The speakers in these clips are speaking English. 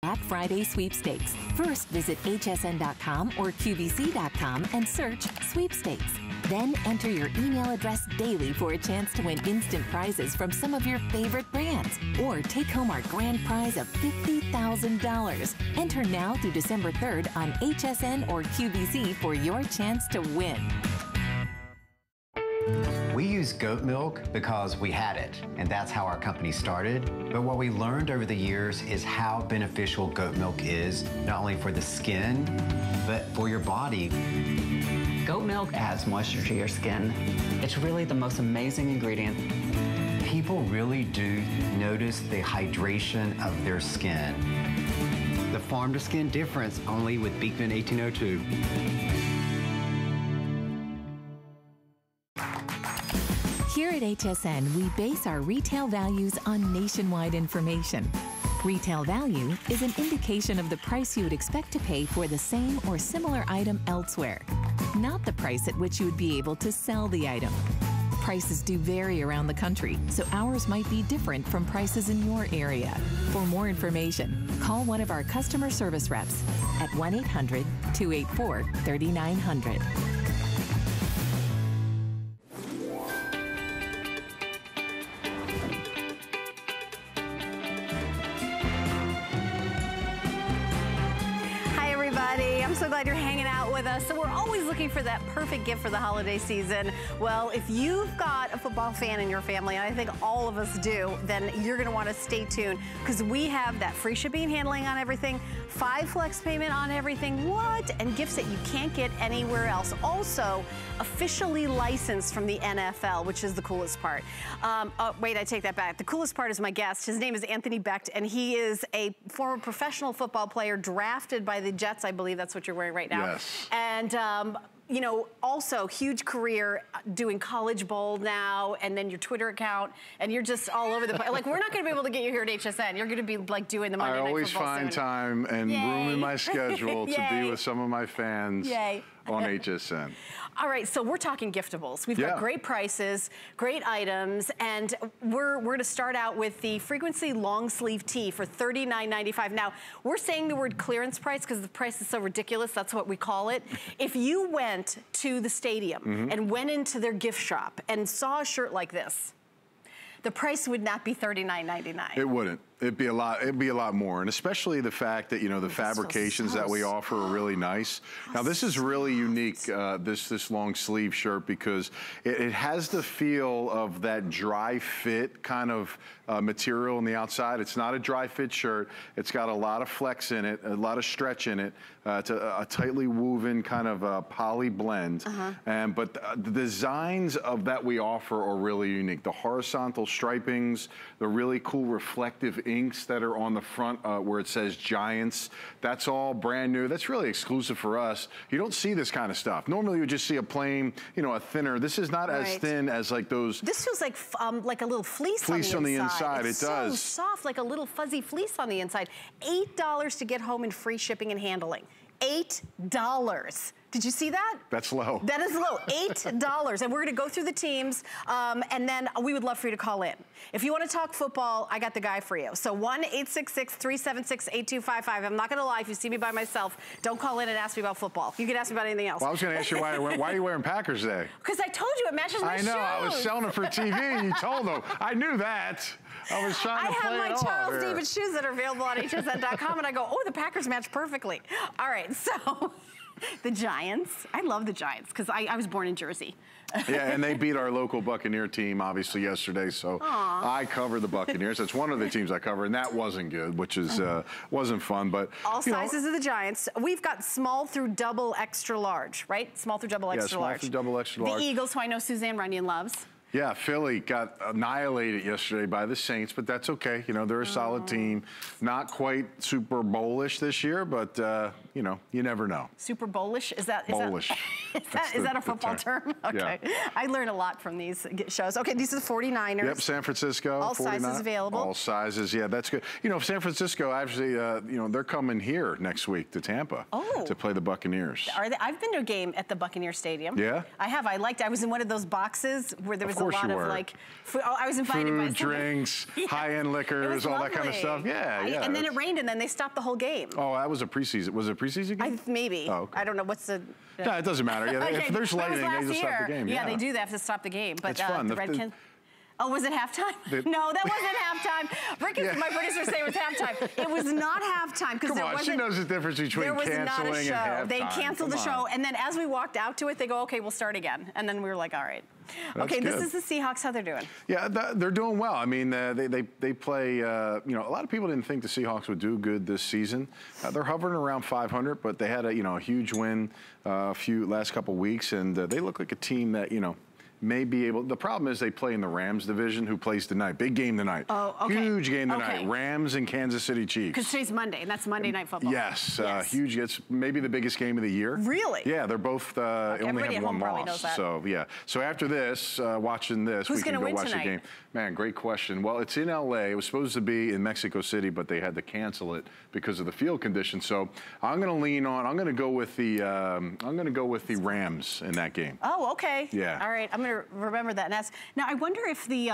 Black Friday sweepstakes. First, visit hsn.com or qvc.com and search sweepstakes. Then enter your email address daily for a chance to win instant prizes from some of your favorite brands, or take home our grand prize of $50,000. Enter now through December 3rd on HSN or QVC for your chance to win. We use goat milk because we had it, and that's how our company started. But what we learned over the years is how beneficial goat milk is, not only for the skin, but for your body. Goat milk adds moisture to your skin. It's really the most amazing ingredient. People really do notice the hydration of their skin. The farm-to-skin difference, only with Beekman 1802. Here at HSN, we base our retail values on nationwide information. Retail value is an indication of the price you would expect to pay for the same or similar item elsewhere, not the price at which you would be able to sell the item. Prices do vary around the country, so ours might be different from prices in your area. For more information, call one of our customer service reps at 1-800-284-3900. I'm so glad you're hanging out with us. So we're always looking for that perfect gift for the holiday season. Well, if you've got a football fan in your family, and I think all of us do, then you're gonna wanna stay tuned, because we have that free shipping and handling on everything, 5 flex payment on everything, and gifts that you can't get anywhere else. Also, officially licensed from the NFL, which is the coolest part. Oh, wait, I take that back. The coolest part is my guest. His name is Anthony Becht, and he is a former professional football player drafted by the Jets. I believe that's what you're wearing right now. Yes. And you know, also huge career doing College Bowl now, and then your Twitter account, and you're just all over the place. Like, we're not gonna be able to get you here at HSN. You're gonna be like doing the Monday Night Football soon. I always find time and room in my schedule to be with some of my fans on HSN. All right, so we're talking giftables. We've got great prices, great items, and we're gonna start out with the Frequency long sleeve tee for $39.95. Now, we're saying the word clearance price because the price is so ridiculous, that's what we call it. If you went to the stadium and went into their gift shop and saw a shirt like this, the price would not be $39.99. It wouldn't. It'd be a lot more, and especially the fact that, you know, the fabrications that we offer are really nice. Now, this is really unique, this long sleeve shirt, because it has the feel of that dry fit kind of material on the outside. It's not a dry fit shirt. It's got a lot of flex in it, a lot of stretch in it. It's a tightly woven kind of poly blend. But the designs of that we offer are really unique. The horizontal stripings, the really cool reflective inks that are on the front where it says Giants. That's all brand new. That's really exclusive for us. You don't see this kind of stuff. Normally you would just see a plain, you know, a thinner. This is not as thin as like those. This feels like a little fleece on the inside. It does. It's so soft, like a little fuzzy fleece on the inside. $8 to get home in free shipping and handling. $8. Did you see that? That's low. That is low, $8. And we're gonna go through the teams, and then we would love for you to call in. If you wanna talk football, I got the guy for you. So 1-866-376-8255. I'm not gonna lie, if you see me by myself, don't call in and ask me about football. You can ask me about anything else. Well, I was gonna ask you why are you wearing Packers Day? Because I told you it matches my shoes. I know, I was selling it for TV, you told them. I knew that. I was trying to play it off. I have my Charles David shoes that are available on hsn.com, and I go, oh, the Packers match perfectly. All right, so the Giants. I love the Giants because I was born in Jersey. Yeah, and they beat our local Buccaneer team, obviously, yesterday, so I cover the Buccaneers. That's one of the teams I cover, and that wasn't good, which is wasn't fun, but all sizes of the Giants. We've got small through double extra large, right? Small through double extra large. Yeah, small through double extra large. The Eagles, who I know Suzanne Runyon loves. Yeah, Philly got annihilated yesterday by the Saints, but that's okay. You know, they're a solid team. Not quite Super Bowl-ish this year, but, you know, you never know. Super Bowl-ish? Is that? Bowl-ish. Is that a football term? Okay. Yeah. I learn a lot from these shows. Okay, these are the 49ers. Yep, San Francisco. All 49. Sizes available. All sizes, yeah, that's good. You know, San Francisco, actually, you know, they're coming here next week to Tampa to play the Buccaneers. Are they? I've been to a game at the Buccaneer Stadium. Yeah? I have. I was in one of those boxes where there was a lot of like, food. Oh, I was invited by drinks, high-end liquors, all that kind of stuff. Yeah, yeah. And then it rained, and then they stopped the whole game. Oh, that was a preseason. Was it a preseason game? Maybe. Oh, okay. I don't know. What's the... No, it doesn't matter. Yeah, okay. If there's lightning, they just stop the game. Yeah, they do. They have to stop the game. But it's fun. The Redskins... Oh, was it halftime? No, that wasn't halftime. Rick is my producer say it was halftime. It was not halftime because there wasn't. She knows the difference between canceling and halftime. They canceled the show, and then as we walked out to it, they go, "Okay, we'll start again." And then we were like, "All right." Okay, this is the Seahawks. How they're doing? Yeah, they're doing well. I mean, they play. You know, a lot of people didn't think the Seahawks would do good this season. They're hovering around 500, but they had a huge win last couple weeks, and they look like a team that may be able. The problem is they play in the Rams division, who plays tonight. Big game tonight. Oh, okay. Huge game tonight. Okay. Rams and Kansas City Chiefs. Because today's Monday, and that's Monday Night Football. Yes, huge. It's maybe the biggest game of the year. Really? Yeah, they're both only have one loss. So yeah. So after this, watching this, we can go watch the game. Man, great question. Well, it's in LA. It was supposed to be in Mexico City, but they had to cancel it because of the field conditions. So I'm going to lean on. I'm going to go with the. I'm going to go with the Rams in that game. Oh, okay. Yeah. All right. I'm going to remember that. And now I wonder if the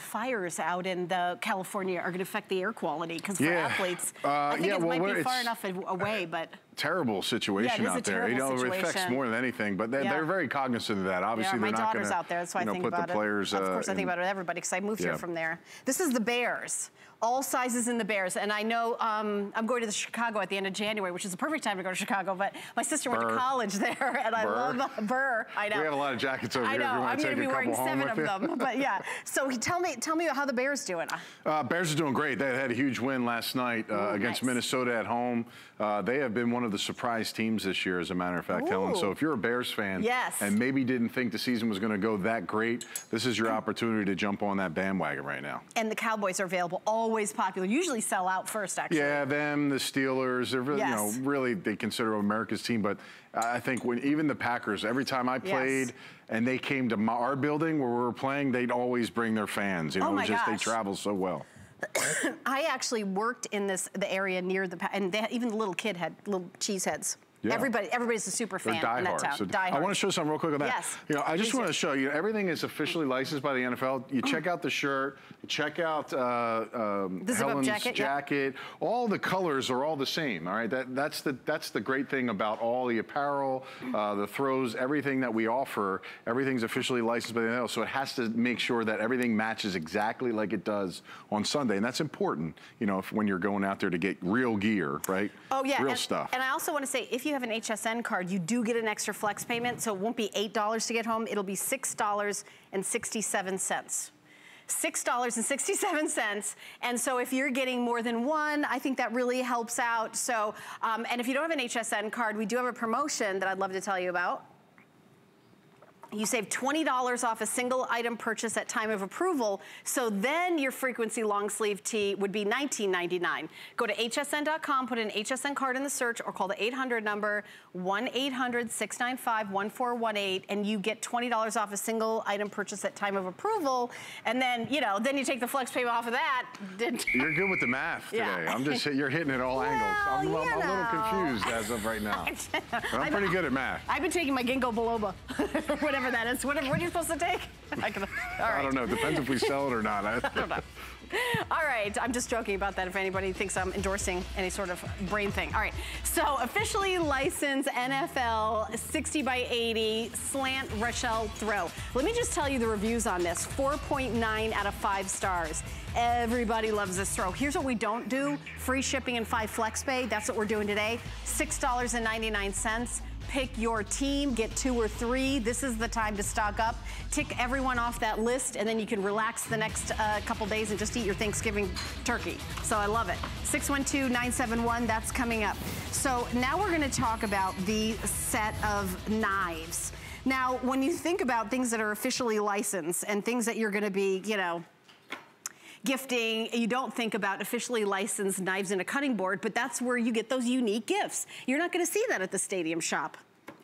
fires out in California are going to affect the air quality because for athletes, I think it might be far enough away, but. Terrible situation out there. It affects more than anything, but they're very cognizant of that. Obviously, they're not going to. My daughter's out there, that's why I think put about the players. Of course, I think about everybody because I moved here from there. This is the Bears. All sizes in the Bears, and I know I'm going to Chicago at the end of January, which is the perfect time to go to Chicago. But my sister went to college there, and I love Burr. I know. We have a lot of jackets over here. I know. I'm going to be wearing 7 of them. But yeah. So tell me how the Bears doing. Bears are doing great. They had a huge win last night against Minnesota at home. They have been one of the surprise teams this year, as a matter of fact, Helen. So if you're a Bears fan and maybe didn't think the season was going to go that great, this is your opportunity to jump on that bandwagon right now. And the Cowboys are available, always popular. Usually sell out first, actually. Yeah, them, the Steelers, they're really, really they consider America's team. But I think when even the Packers, every time I played and they came to our building where we were playing, they'd always bring their fans. You know, they travel so well. I actually worked in the area near and even the little kid had little cheese heads. Yeah. Everybody's a super fan in that town. So I want to show something real quick on that. Yes. I just want to show you, everything is officially licensed by the NFL. You check out the shirt, check out Helen's jacket. All the colors are all the same. All right, that's the great thing about all the apparel, the throws, everything that we offer. Everything's officially licensed by the NFL, so it has to make sure that everything matches exactly like it does on Sunday, and that's important. When you're going out there to get real gear, right? Oh yeah, real stuff. And I also want to say, if you have an HSN card, you do get an extra flex payment, so it won't be $8 to get home. It'll be $6.67. $6.67. And so if you're getting more than one, I think that really helps out. So, and if you don't have an HSN card, we do have a promotion that I'd love to tell you about. You save $20 off a single item purchase at time of approval, so then your frequency long sleeve tee would be $19.99. Go to hsn.com, put an HSN card in the search, or call the 800 number, 1-800-695-1418, and you get $20 off a single item purchase at time of approval, and then, then you take the flex payment off of that. You're good with the math today. You're hitting it all angles. I'm a little confused as of right now. But I'm pretty good at math. I've been taking my ginkgo biloba, whatever that is. What are you supposed to take? I don't know. Depends if we sell it or not. I don't know. All right. I'm just joking about that if anybody thinks I'm endorsing any sort of brain thing. All right. So officially licensed NFL 60x80 slant Rochelle throw. Let me just tell you the reviews on this. 4.9 out of 5 stars. Everybody loves this throw. Here's what we don't do. Free shipping and 5 flex pay. That's what we're doing today. $6.99. Pick your team, get 2 or 3. This is the time to stock up. Tick everyone off that list, and then you can relax the next couple days and just eat your Thanksgiving turkey. So I love it. 612-971, that's coming up. So now we're gonna talk about the set of knives. Now, when you think about things that are officially licensed and things that you're gonna be, gifting, you don't think about officially licensed knives and a cutting board, but that's where you get those unique gifts. You're not gonna see that at the Stadium Shop.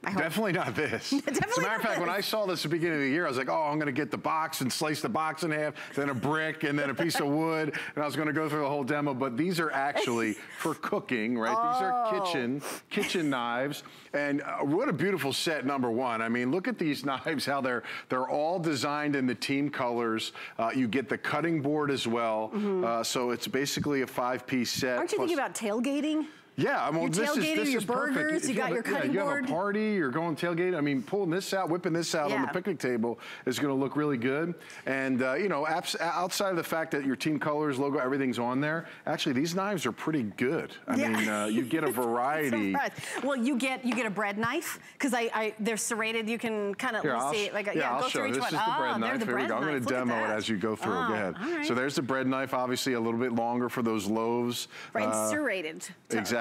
Definitely not this. As a matter of fact, when I saw this at the beginning of the year, I was like, oh, I'm going to get the box and slice the box in half, then a brick, and then a piece of wood, and I was going to go through the whole demo, but these are actually for cooking, right? These are kitchen knives, and what a beautiful set, number one. I mean, look at these knives, how they're all designed in the team colors. You get the cutting board as well, so it's basically a 5-piece set. Aren't you thinking about tailgating? Yeah, well, this is burgers, perfect. you got your cutting board. You have a party, you're going tailgate. I mean, pulling this out, whipping this out on the picnic table is going to look really good. And, you know, outside of the fact that your team colors, logo, everything's on there, actually, these knives are pretty good. I mean, you get a variety. Well, you get a bread knife, because they're serrated. You can kind of see it. Like, I'll go show through each you. This one. is the bread knife. Here we go. I'm going to demo it as you go through. Go ahead. Right. So there's the bread knife, obviously a little bit longer for those loaves. Right, serrated.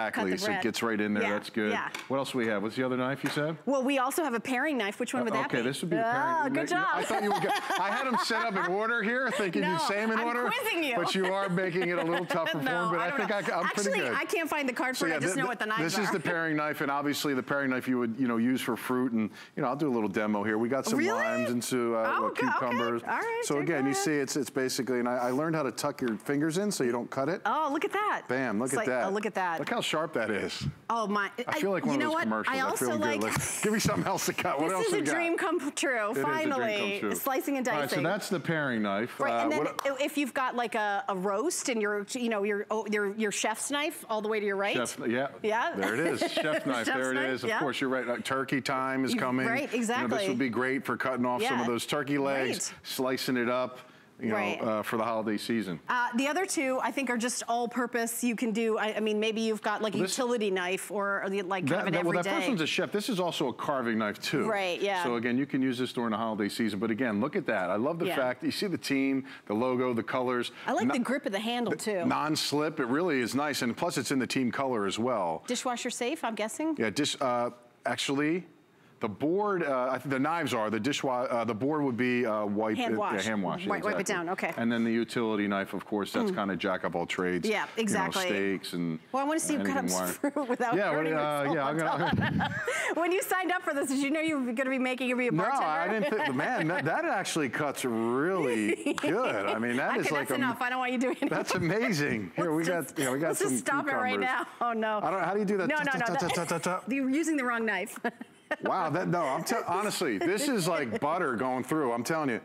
Exactly, so it gets right in there. That's good. Yeah. What else do we have? What's the other knife you said? Well, we also have a paring knife. Which one would that be? Okay, this would be a paring. Oh, good job. I thought you would get, I had them set up in order here, thinking you'd say them in order. I'm quizzing you. But you are making it a little tougher for me, but I think I'm pretty good. Actually, I can't find the card for it. I just know what the knives are. This is the paring knife, and obviously the paring knife you would, use for fruit, and, I'll do a little demo here. We got some limes and some cucumbers. Okay. All right, so again, you see it's basically, and I learned how to tuck your fingers in so you don't cut it. Oh, look at that. Bam, look at that. Oh, look at that. Look how sharp that is. Oh, my. I feel like one of those commercials. I also like, give me something else to cut. What else This is a dream come true, finally. Slicing and dicing. All right, so that's the paring knife. Right, and then if you've got like a roast and your chef's knife all the way to your right. Yeah, there it is. Chef knife, there it is. Of course, you're right. Turkey time is coming. Right, exactly. This would be great for cutting off some of those turkey legs, slicing it up. For the holiday season. The other two, I think, are just all-purpose. You can do, I mean, maybe you've got like a utility knife or like kind of an everyday. Well, that first one's a chef. This is also a carving knife, too. Right, yeah. So, again, you can use this during the holiday season. But, again, look at that. I love the fact, you see the team, the logo, the colors. I like the grip of the handle, too. Non-slip. It really is nice. And plus, it's in the team color as well. Dishwasher safe, I'm guessing? Yeah, actually... The board, the knives are, the board would be wipe. Hand wash. Hand wash, Wipe it down, okay. And then the utility knife, of course, that's kind of jack of all trades. Yeah, exactly. Steaks and well, I want to see you cut up fruit without hurting yourself. When you signed up for this, did you know you were going to be making a bartender? No, I didn't think, man, that actually cuts really good. I mean, that is like that's enough. I don't want you doing it. That's amazing. Here, we got some Let's just stop it right now. Oh, no. How do you do that? No. You're using the wrong knife. Wow, honestly, this is like butter going through, I'm telling you.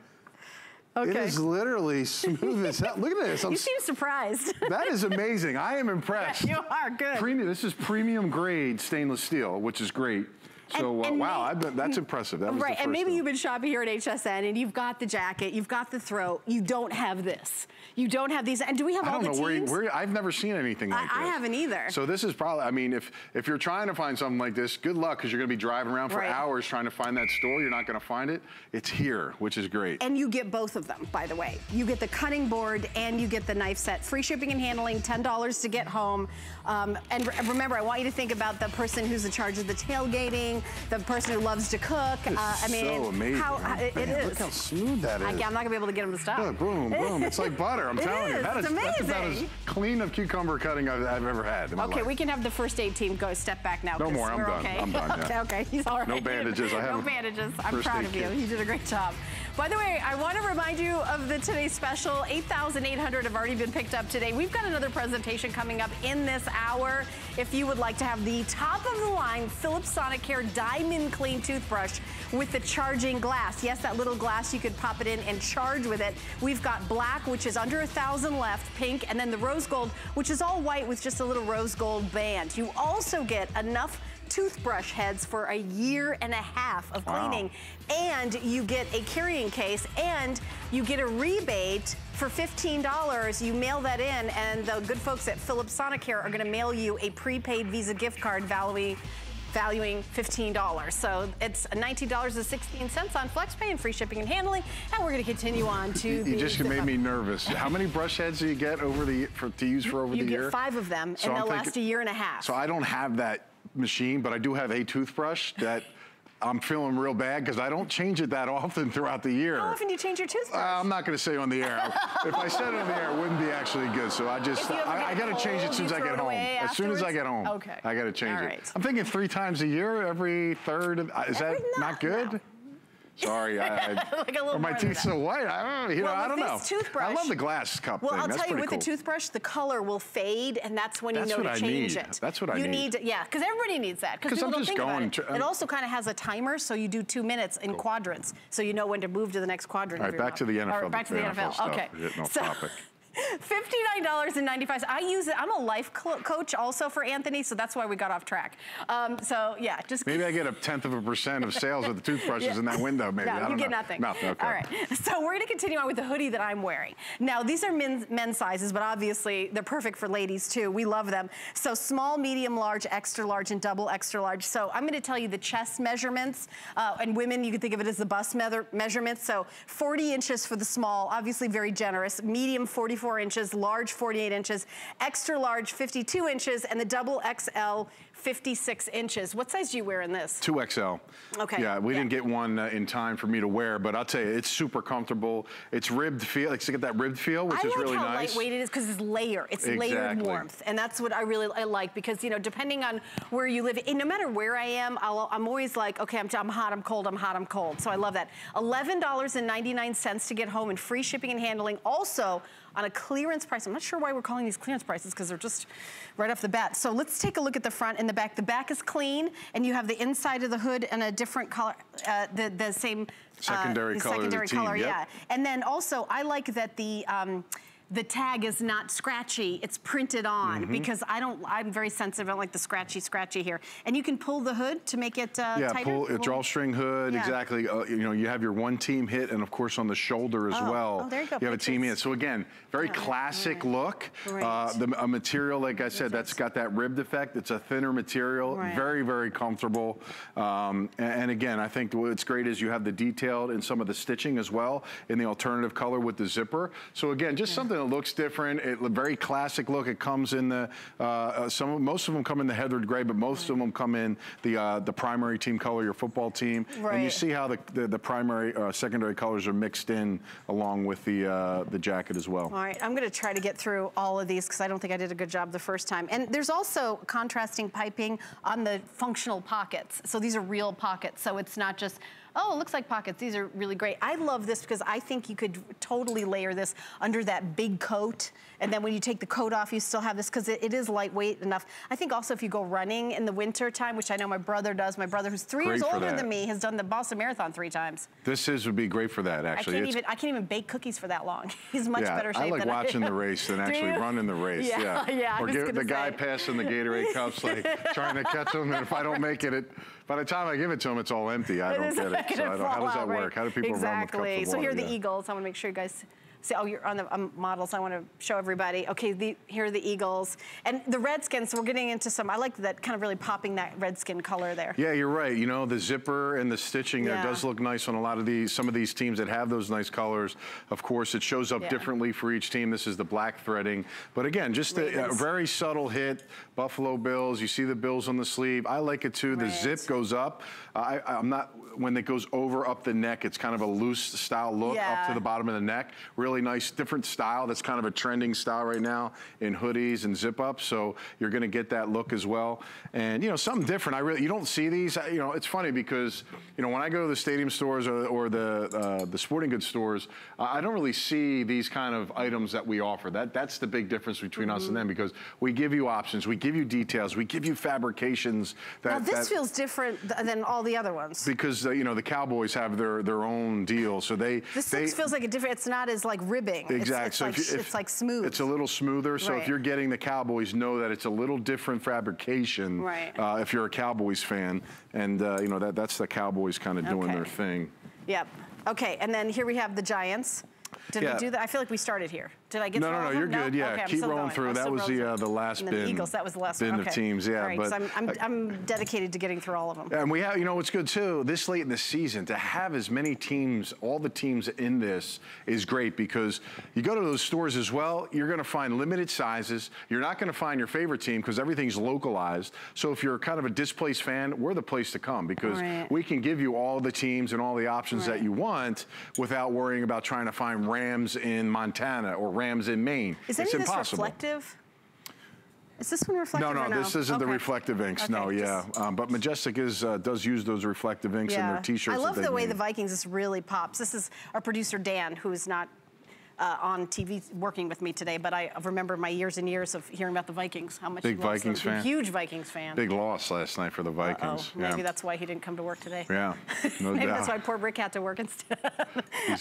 Okay. It is literally smooth as hell. Look at this. You seem surprised. That is amazing. I am impressed. You are, good. This is premium grade stainless steel, which is great. So, wow, that's impressive. That was right, the first and maybe one. you've been shopping here at HSN, and you've got the jacket, you've got the throat, you don't have this. You don't have these, and do we have all the teams? I don't know, I've never seen anything like this. I haven't either. So this is probably, I mean, if you're trying to find something like this, good luck, because you're going to be driving around for hours trying to find that store. You're not going to find it. It's here, which is great. And you get both of them, by the way. You get the cutting board, and you get the knife set. Free shipping and handling, $10 to get home. And remember, I want you to think about the person who's in charge of the tailgating, the person who loves to cook. I mean, so amazing. It is. Look how smooth that is. I'm not going to be able to get them to stop. Look, boom, boom. It's like butter, I'm telling you. It's amazing. That's about as clean of cucumber cutting I've ever had in my life. We can have the first aid team go step back now. No more, I'm done. Okay. I'm done, yeah. Okay, he's all right. No bandages. No bandages. I'm proud of you. You did a great job. By the way, I want to remind you of the today's special. 8,800 have already been picked up today. We've got another presentation coming up in this hour. If you would like to have the top of the line Philips Sonicare Diamond Clean toothbrush with the charging glass. Yes, that little glass, you could pop it in and charge with it. We've got black, which is under 1,000 left, pink, and then the rose gold, which is all white with just a little rose gold band. You also get enough toothbrush heads for a year and a half of cleaning. And you get a carrying case, and you get a rebate for $15. You mail that in, and the good folks at Philips Sonicare are going to mail you a prepaid Visa gift card valuing $15. So it's $19.16 on FlexPay and free shipping and handling. And we're going to continue on to You just made me nervous. How many brush heads do you get to use for over the year? You get 5 of them, and they'll last a year and a half. So I don't have that machine, but I do have a toothbrush that I'm feeling real bad because I don't change it that often throughout the year. How often do you change your toothbrush? I'm not going to say on the air. If I said it on the air, it wouldn't be actually good. So I just, I got to change it as soon as I get home. As soon as I get home, okay. I got to change right. it. I'm thinking 3 times a year, every third. Is that not good? No. Sorry, like are my teeth so white? I don't know. I don't know. Toothbrush, I love the glass cup thing. I'll That's tell you, with cool. the toothbrush, the color will fade, and that's when you know to change it. That's what I need. You need, yeah, because everybody needs that. Because people don't think about it. It also kind of has a timer, so you do 2 minutes in quadrants, so you know when to move to the next quadrant. All right, back to the NFL. Back to the NFL. Stuff. Okay. Getting off topic. $59.95. I use it. I'm a life coach also for Anthony, so that's why we got off track. So yeah, just maybe I get 1/10% of sales of the toothbrushes in that window. Maybe no, you get nothing. Nothing. Okay. All right. So we're going to continue on with the hoodie that I'm wearing. Now these are men's sizes, but obviously they're perfect for ladies too. We love them. So small, medium, large, extra large, and double extra large. So I'm going to tell you the chest measurements, and women you can think of it as the bust measurements. So 40 inches for the small, obviously very generous. Medium 44 inches, large 48 inches, extra large 52 inches, and the double XL 56 inches. What size do you wear in this? 2XL. Okay. Yeah, we didn't get one in time for me to wear, but I'll tell you, it's super comfortable. It's ribbed feel. It's got that ribbed feel, which is really nice. I like how lightweight it is because it's layer. It's layered warmth, and that's what I like because depending on where you live, and no matter where I am, I'm always like, okay, I'm hot, I'm cold, I'm hot, I'm cold. So I love that. $11.99 to get home and free shipping and handling. Also on a clearance price. I'm not sure why we're calling these clearance prices because they're just right off the bat. So let's take a look at the front and the back. The back is clean, and you have the inside of the hood and a different color, the same secondary color. Yeah. And then also, I like that the tag is not scratchy, it's printed on because I'm very sensitive, I don't like the scratchy here. And you can pull the hood to make it tighter? Pull a drawstring hood, exactly. You have your one team hit, and of course on the shoulder as well. Oh, there you go. You have a team hit. So again, very classic look. A material, like I said, that's got that ribbed effect. It's a thinner material, very, very comfortable. And again, I think what's great is you have the detailed and some of the stitching as well in the alternative color with the zipper. So again, just something that looks different. Very classic look. It comes in the most of them come in the heathered gray, but most of them come in the primary team color, your football team. And you see how the primary secondary colors are mixed in along with the jacket as well. All right, I'm going to try to get through all of these because I don't think I did a good job the first time. And there's also contrasting piping on the functional pockets. So these are real pockets. So it's not just, oh, it looks like pockets. These are really great. I love this because I think you could totally layer this under that big coat. And then when you take the coat off, you still have this because it is lightweight enough. I think also if you go running in the winter time, which I know my brother does, my brother who's 3 years older than me has done the Boston Marathon 3 times. This would be great for that, actually. I can't even bake cookies for that long. He's much better shape than I am. I like watching the race than actually running the race. Yeah. Or the guy passing the Gatorade cups, like trying to catch them, and if I don't make it, by the time I give it to him, it's all empty. I don't get it. So how does that work? How do people run with cups of water? So here are the Eagles. I want to make sure you guys see. Oh, you're on the models. I want to show everybody. Okay, here are the Eagles. And the Redskins, so we're getting into some, I like that kind of really popping that Redskin color there. Yeah, you're right. The zipper and the stitching there does look nice on a lot of some of these teams that have those nice colors. Of course, it shows up differently for each team. This is the black threading. But again, just a very subtle hit. Buffalo Bills, you see the Bills on the sleeve. I like it too. The zip goes up. I'm not, when it goes up the neck, it's kind of a loose style look up to the bottom of the neck. Really nice, different style. That's kind of a trending style right now in hoodies and zip ups. So you're going to get that look as well. And something different. You don't see these. It's funny because when I go to the stadium stores or the sporting goods stores, I don't really see these kind of items that we offer. That's the big difference between us and them, because we give you options, we give you details, we give you fabrications. Now this feels different than all the other ones. Because the Cowboys have their own deal, so this feels like a different. It's not as like ribbing. Exactly. It's like smooth. It's a little smoother. So if you're getting the Cowboys, know that it's a little different fabrication. Right. If you're a Cowboys fan, and that's the Cowboys kind of doing their thing. Yep. Okay, and then here we have the Giants. Did we do that? I feel like we started here. Did I get through all No, of them? you're good. Yeah, okay, keep rolling through. That was the last bin. The Eagles, that was the last bin one. of teams, yeah. All right, but so I'm dedicated to getting through all of them. And we have, you know what's good too, this late in the season, to have as many teams, all the teams in this is great, because you go to those stores as well, you're gonna find limited sizes. You're not gonna find your favorite team because everything's localized. So if you're kind of a displaced fan, we're the place to come, because we can give you all the teams and all the options that you want without worrying about trying to find Rams in Montana or Rams in Maine. Is any of this reflective? Is this one reflective? No, this isn't the reflective inks. Okay, no, yeah. But Majestic does use those reflective inks in their T-shirts. I love the way the Vikings just really pops. This is our producer Dan, who is not on TV working with me today, but I remember my years and years of hearing about the Vikings. How much big Vikings fan, huge Vikings fan. Big loss last night for the Vikings. Maybe that's why he didn't come to work today. Yeah, no Maybe doubt. that's why poor Rick had to work instead.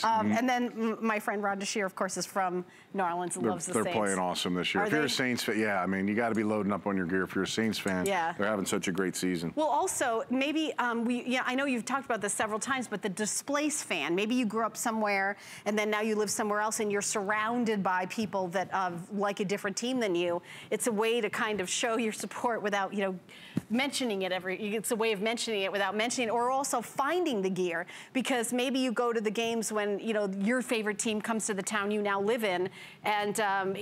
And then my friend Ron DeShear, of course, is from New Orleans and loves the Saints. They're playing awesome this year. If you're a Saints fan, I mean, you got to be loading up on your gear. If you're a Saints fan, they're having such a great season. Well, also maybe I know you've talked about this several times, but the displaced fan. Maybe you grew up somewhere and then now you live somewhere else and you're surrounded by people that like a different team than you. It's a way to kind of show your support without, mentioning it it's a way of mentioning it without mentioning it, or also finding the gear, because maybe you go to the games when, your favorite team comes to the town you now live in, and,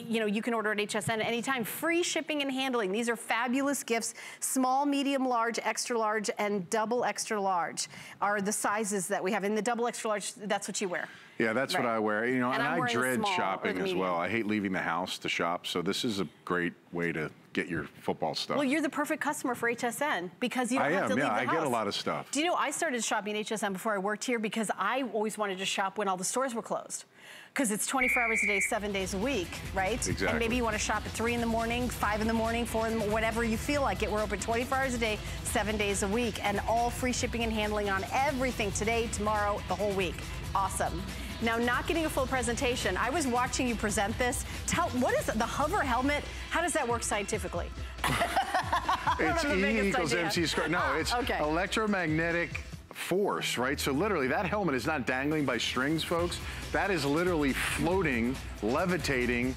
you can order at HSN anytime. Free shipping and handling. These are fabulous gifts. Small, medium, large, extra large, and double extra large are the sizes that we have. In the double extra large, that's what you wear. Yeah, that's what I wear. And I dread small shopping as well. I hate leaving the house to shop, so this is a great way to get your football stuff. Well, you're the perfect customer for HSN because you don't have to leave the house. I get a lot of stuff. Do you know, I started shopping at HSN before I worked here because I always wanted to shop when all the stores were closed. Because it's 24 hours a day, 7 days a week, right? Exactly. And maybe you want to shop at 3 in the morning, 5 in the morning, 4 in the morning, whatever you feel like it. We're open 24 hours a day, 7 days a week, and all free shipping and handling on everything today, tomorrow, the whole week. Awesome. Now, not getting a full presentation. I was watching you present this. What is the hover helmet? How does that work scientifically? It's E equals MC squared. No, it's electromagnetic force, right? So literally that helmet is not dangling by strings, folks. That is literally floating, levitating,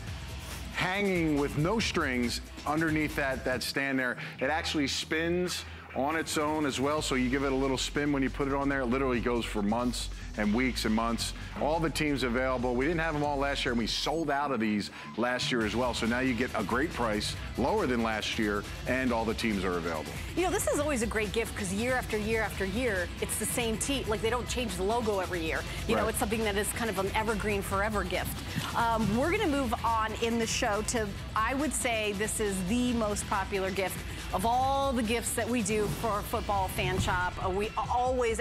hanging with no strings underneath that stand there. It actually spins on its own as well, so you give it a little spin when you put it on there. It literally goes for months and weeks and months. All the teams available. We didn't have them all last year, and we sold out of these last year as well. So now you get a great price, lower than last year, and all the teams are available. This is always a great gift because year after year after year, it's the same team. Like, they don't change the logo every year. You know, it's something that is kind of an evergreen forever gift. We're gonna move on in the show to, I would say this is the most popular gift of all the gifts that we do for our football fan shop.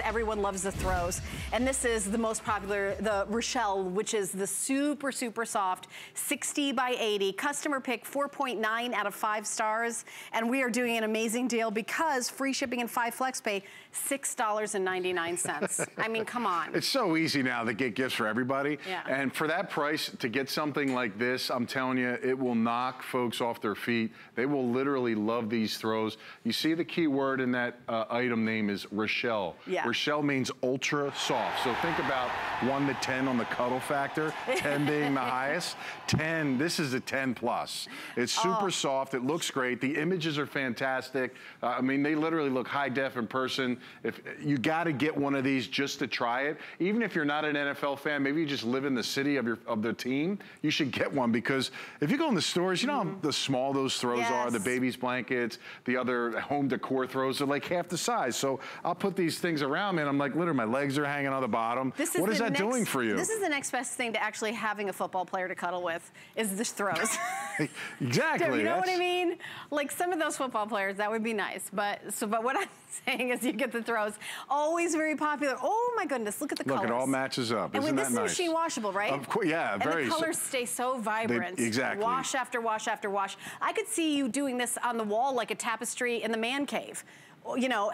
Everyone loves the throws. And this is the most popular, the Rochelle, which is the super, super soft 60 by 80. Customer pick 4.9 out of 5 stars. And we are doing an amazing deal because free shipping and 5 flex pay, $6.99. I mean, come on. It's so easy now to get gifts for everybody. Yeah. And for that price, to get something like this, I'm telling you, it will knock folks off their feet. They will literally love these throws. You see the key word in that item name is Rochelle. Yeah. Rochelle means ultra soft. So think about 1 to 10 on the cuddle factor, 10 being the highest. 10, this is a 10 plus. It's super soft, it looks great. The images are fantastic. I mean, they literally look high def in person. If you gotta get one of these just to try it. Even if you're not an NFL fan, maybe you just live in the city of the team, you should get one, because if you go in the stores, you know how the small those throws are, the baby's blankets, the other home decor throws are like half the size. So I'll put these things around me and I'm like, literally my legs are hanging on the bottom. What is that doing for you? This is the next best thing to actually having a football player to cuddle with, is the throws. Exactly. You know what I mean? Like, some of those football players, that would be nice. But what I'm saying is you get the throws. Always very popular. Oh my goodness, look at the colors. Look, it all matches up. And Isn't that this nice? is machine washable, right? Of course, yeah, and very. And the colors stay so vibrant. Exactly. Wash after wash after wash. I could see you doing this on the wall like a tapestry in the man cave. You know,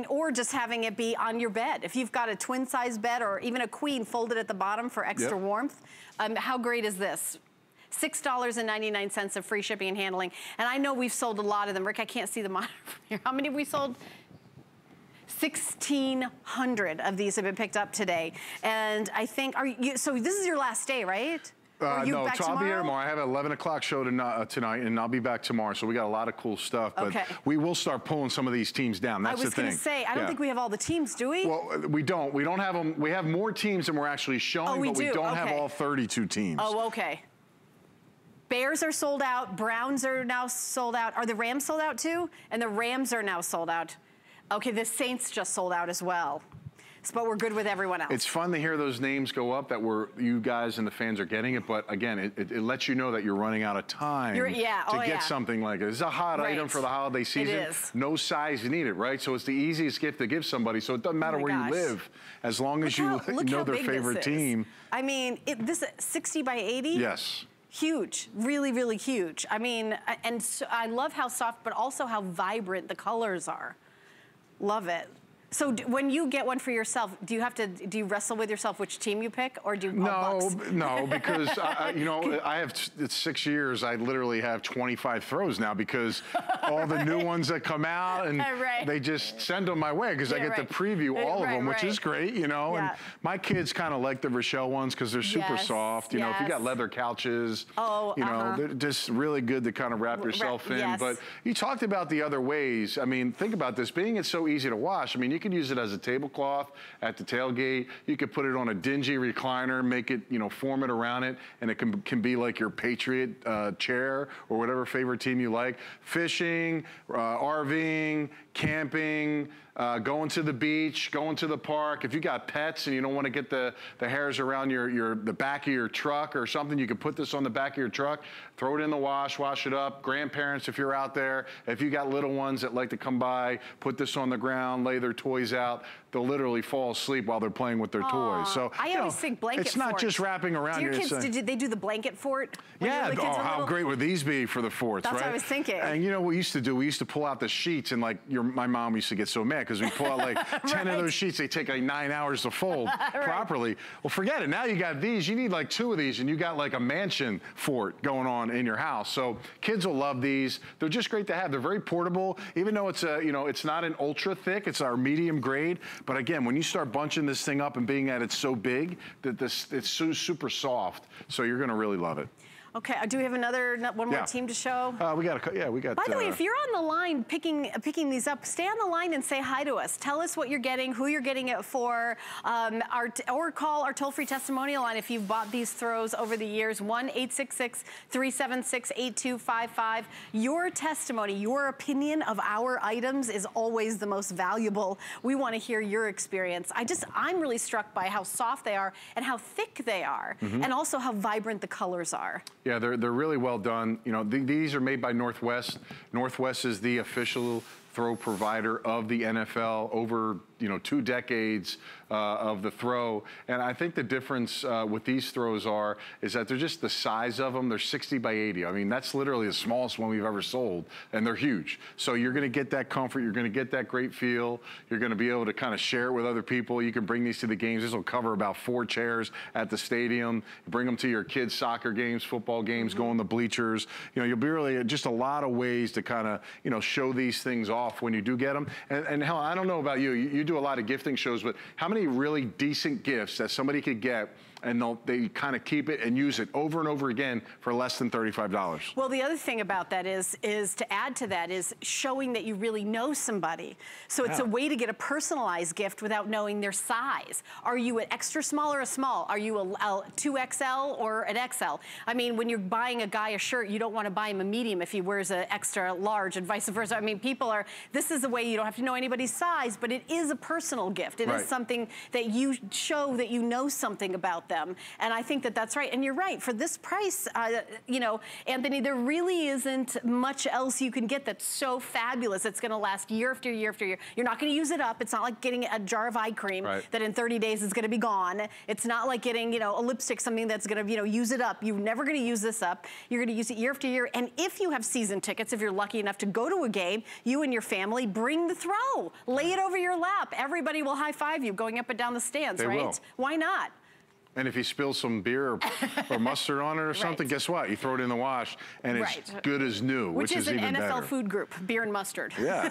or just having it be on your bed. If you've got a twin size bed or even a queen folded at the bottom for extra warmth, how great is this? $6.99 of free shipping and handling. And I know we've sold a lot of them. Rick, I can't see the monitor from here. How many have we sold? 1,600 of these have been picked up today. And I think, so this is your last day, right? No, so I'll be here tomorrow. I have an 11 o'clock show tonight, and I'll be back tomorrow. So we got a lot of cool stuff. But we will start pulling some of these teams down. That's the thing. I was going to say, I don't think we have all the teams, do we? Well, we don't. We don't have them. We have more teams than we're actually showing, but we don't have all 32 teams. Oh, okay. Bears are sold out. Browns are now sold out. Are the Rams sold out too? And the Rams are now sold out. Okay, the Saints just sold out as well. But we're good with everyone else. It's fun to hear those names go up that you guys and the fans are getting it, but again, it lets you know that you're running out of time to get something like it. It's a hot item for the holiday season. It is. No size needed, right? So it's the easiest gift to give somebody, so it doesn't matter where you live, as long as you know their favorite team. I mean, this is 60 by 80? Yes. Huge, really, really huge. I mean, and so I love how soft, but also how vibrant the colors are. Love it. So when you get one for yourself, do you wrestle with yourself which team you pick, or do you No, because you know, I have 6 years. I literally have 25 throws now because all the new ones that come out, and they just send them my way because I get to preview all of them, which is great, you know. And my kids kind of like the Rochelle ones because they're super soft. You know, if you got leather couches, you know, they're just really good to kind of wrap yourself in. But you talked about the other ways. I mean, think about this. Being it's so easy to wash, I mean, you can use it as a tablecloth at the tailgate. You could put it on a dingy recliner, make it, you know, form it around it, and it can be like your Patriot chair or whatever favorite team you like. Fishing, RVing, camping, going to the beach, going to the park. If you got pets and you don't want to get the hairs around the back of your truck or something, you can put this on the back of your truck, throw it in the wash it up. Grandparents, if you're out there, if you got little ones that like to come by, put this on the ground, lay their toys out, they'll literally fall asleep while they're playing with their toys. So I always think blanket fort. It's not just wrapping around. Do your kids, did they do the blanket fort? Yeah. Oh, how great would these be for the forts, right? That's what I was thinking. And you know what we used to do? We used to pull out the sheets, and like my mom used to get so mad because we pull out like 10 of those sheets. They take like 9 hours to fold properly. Well, forget it. Now you got these. You need like 2 of these, and you got like a mansion fort going on in your house. So kids will love these. They're just great to have. They're very portable, even though it's it's not an ultra thick. It's our medium grade. But again, when you start bunching this thing up and being that it's so big, that it's so super soft. So you're going to really love it. Okay, do we have one more team to show? We got. By the way, if you're on the line picking these up, stay on the line and say hi to us. Tell us what you're getting, who you're getting it for, or call our toll-free testimonial line if you've bought these throws over the years. 1-866-376-8255. Your testimony, your opinion of our items is always the most valuable. We want to hear your experience. I'm really struck by how soft they are and how thick they are, and also how vibrant the colors are. Yeah, they're really well done. You know, these are made by Northwest. Northwest is the official throw provider of the NFL over 2 decades of the throw. And I think the difference with these throws is that they're just the size of them. They're 60 by 80. I mean, that's literally the smallest one we've ever sold, and they're huge. So you're going to get that comfort. You're going to get that great feel. You're going to be able to kind of share it with other people. You can bring these to the games. This will cover about 4 chairs at the stadium. Bring them to your kids' soccer games, football games, go in the bleachers. You know, you'll be really just a lot of ways to kind of, show these things off when you do get them. And hell, I don't know about you. You do a lot of gifting shows, but how many really decent gifts that somebody could get and they kind of keep it and use it over and over again for less than $35? Well, the other thing about that is to add to that is showing that you really know somebody. So it's a way to get a personalized gift without knowing their size. Are you an extra small or a small? Are you a 2XL or an XL? I mean, when you're buying a guy a shirt, you don't want to buy him a medium if he wears an extra large and vice versa. I mean, this is a way you don't have to know anybody's size, but it is a personal gift. It is something that you show that you know something about them. And I think that that's right. And you're right, for this price, Anthony, there really isn't much else you can get that's so fabulous. It's going to last year after year after year. You're not going to use it up. It's not like getting a jar of eye cream that in 30 days is going to be gone. It's not like getting, a lipstick, something that's going to, use it up. You're never going to use this up. You're going to use it year after year. And if you have season tickets, if you're lucky enough to go to a game, you and your family bring the throw. Lay it over your lap. Everybody will high five you going up and down the stands, right? Will. Why not? And if you spill some beer or mustard on it or something, guess what? You throw it in the wash, and it's good as new, which is even better. Which is an NFL food group, beer and mustard. Yeah.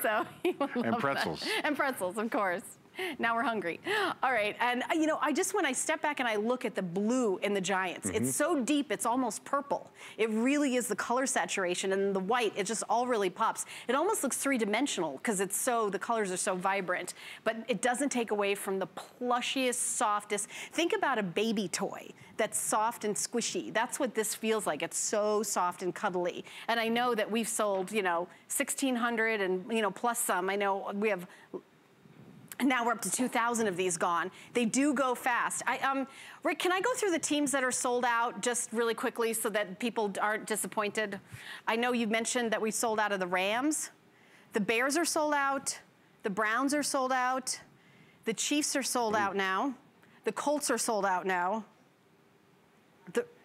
So and pretzels. And pretzels, of course. Now we're hungry. All right, and you know, when I step back and I look at the blue in the Giants, it's so deep, it's almost purple. It really is the color saturation, and the white, it just all really pops. It almost looks three-dimensional because the colors are so vibrant, but it doesn't take away from the plushiest, softest. Think about a baby toy that's soft and squishy. That's what this feels like. It's so soft and cuddly. And I know that we've sold, you know, 1,600 and, you know, plus some. I know we have. Now we're up to 2,000 of these gone. They do go fast. Rick, can I go through the teams that are sold out just really quickly so that people aren't disappointed? I know you mentioned that we sold out of the Rams. The Bears are sold out. The Browns are sold out. The Chiefs are sold out now. The Colts are sold out now.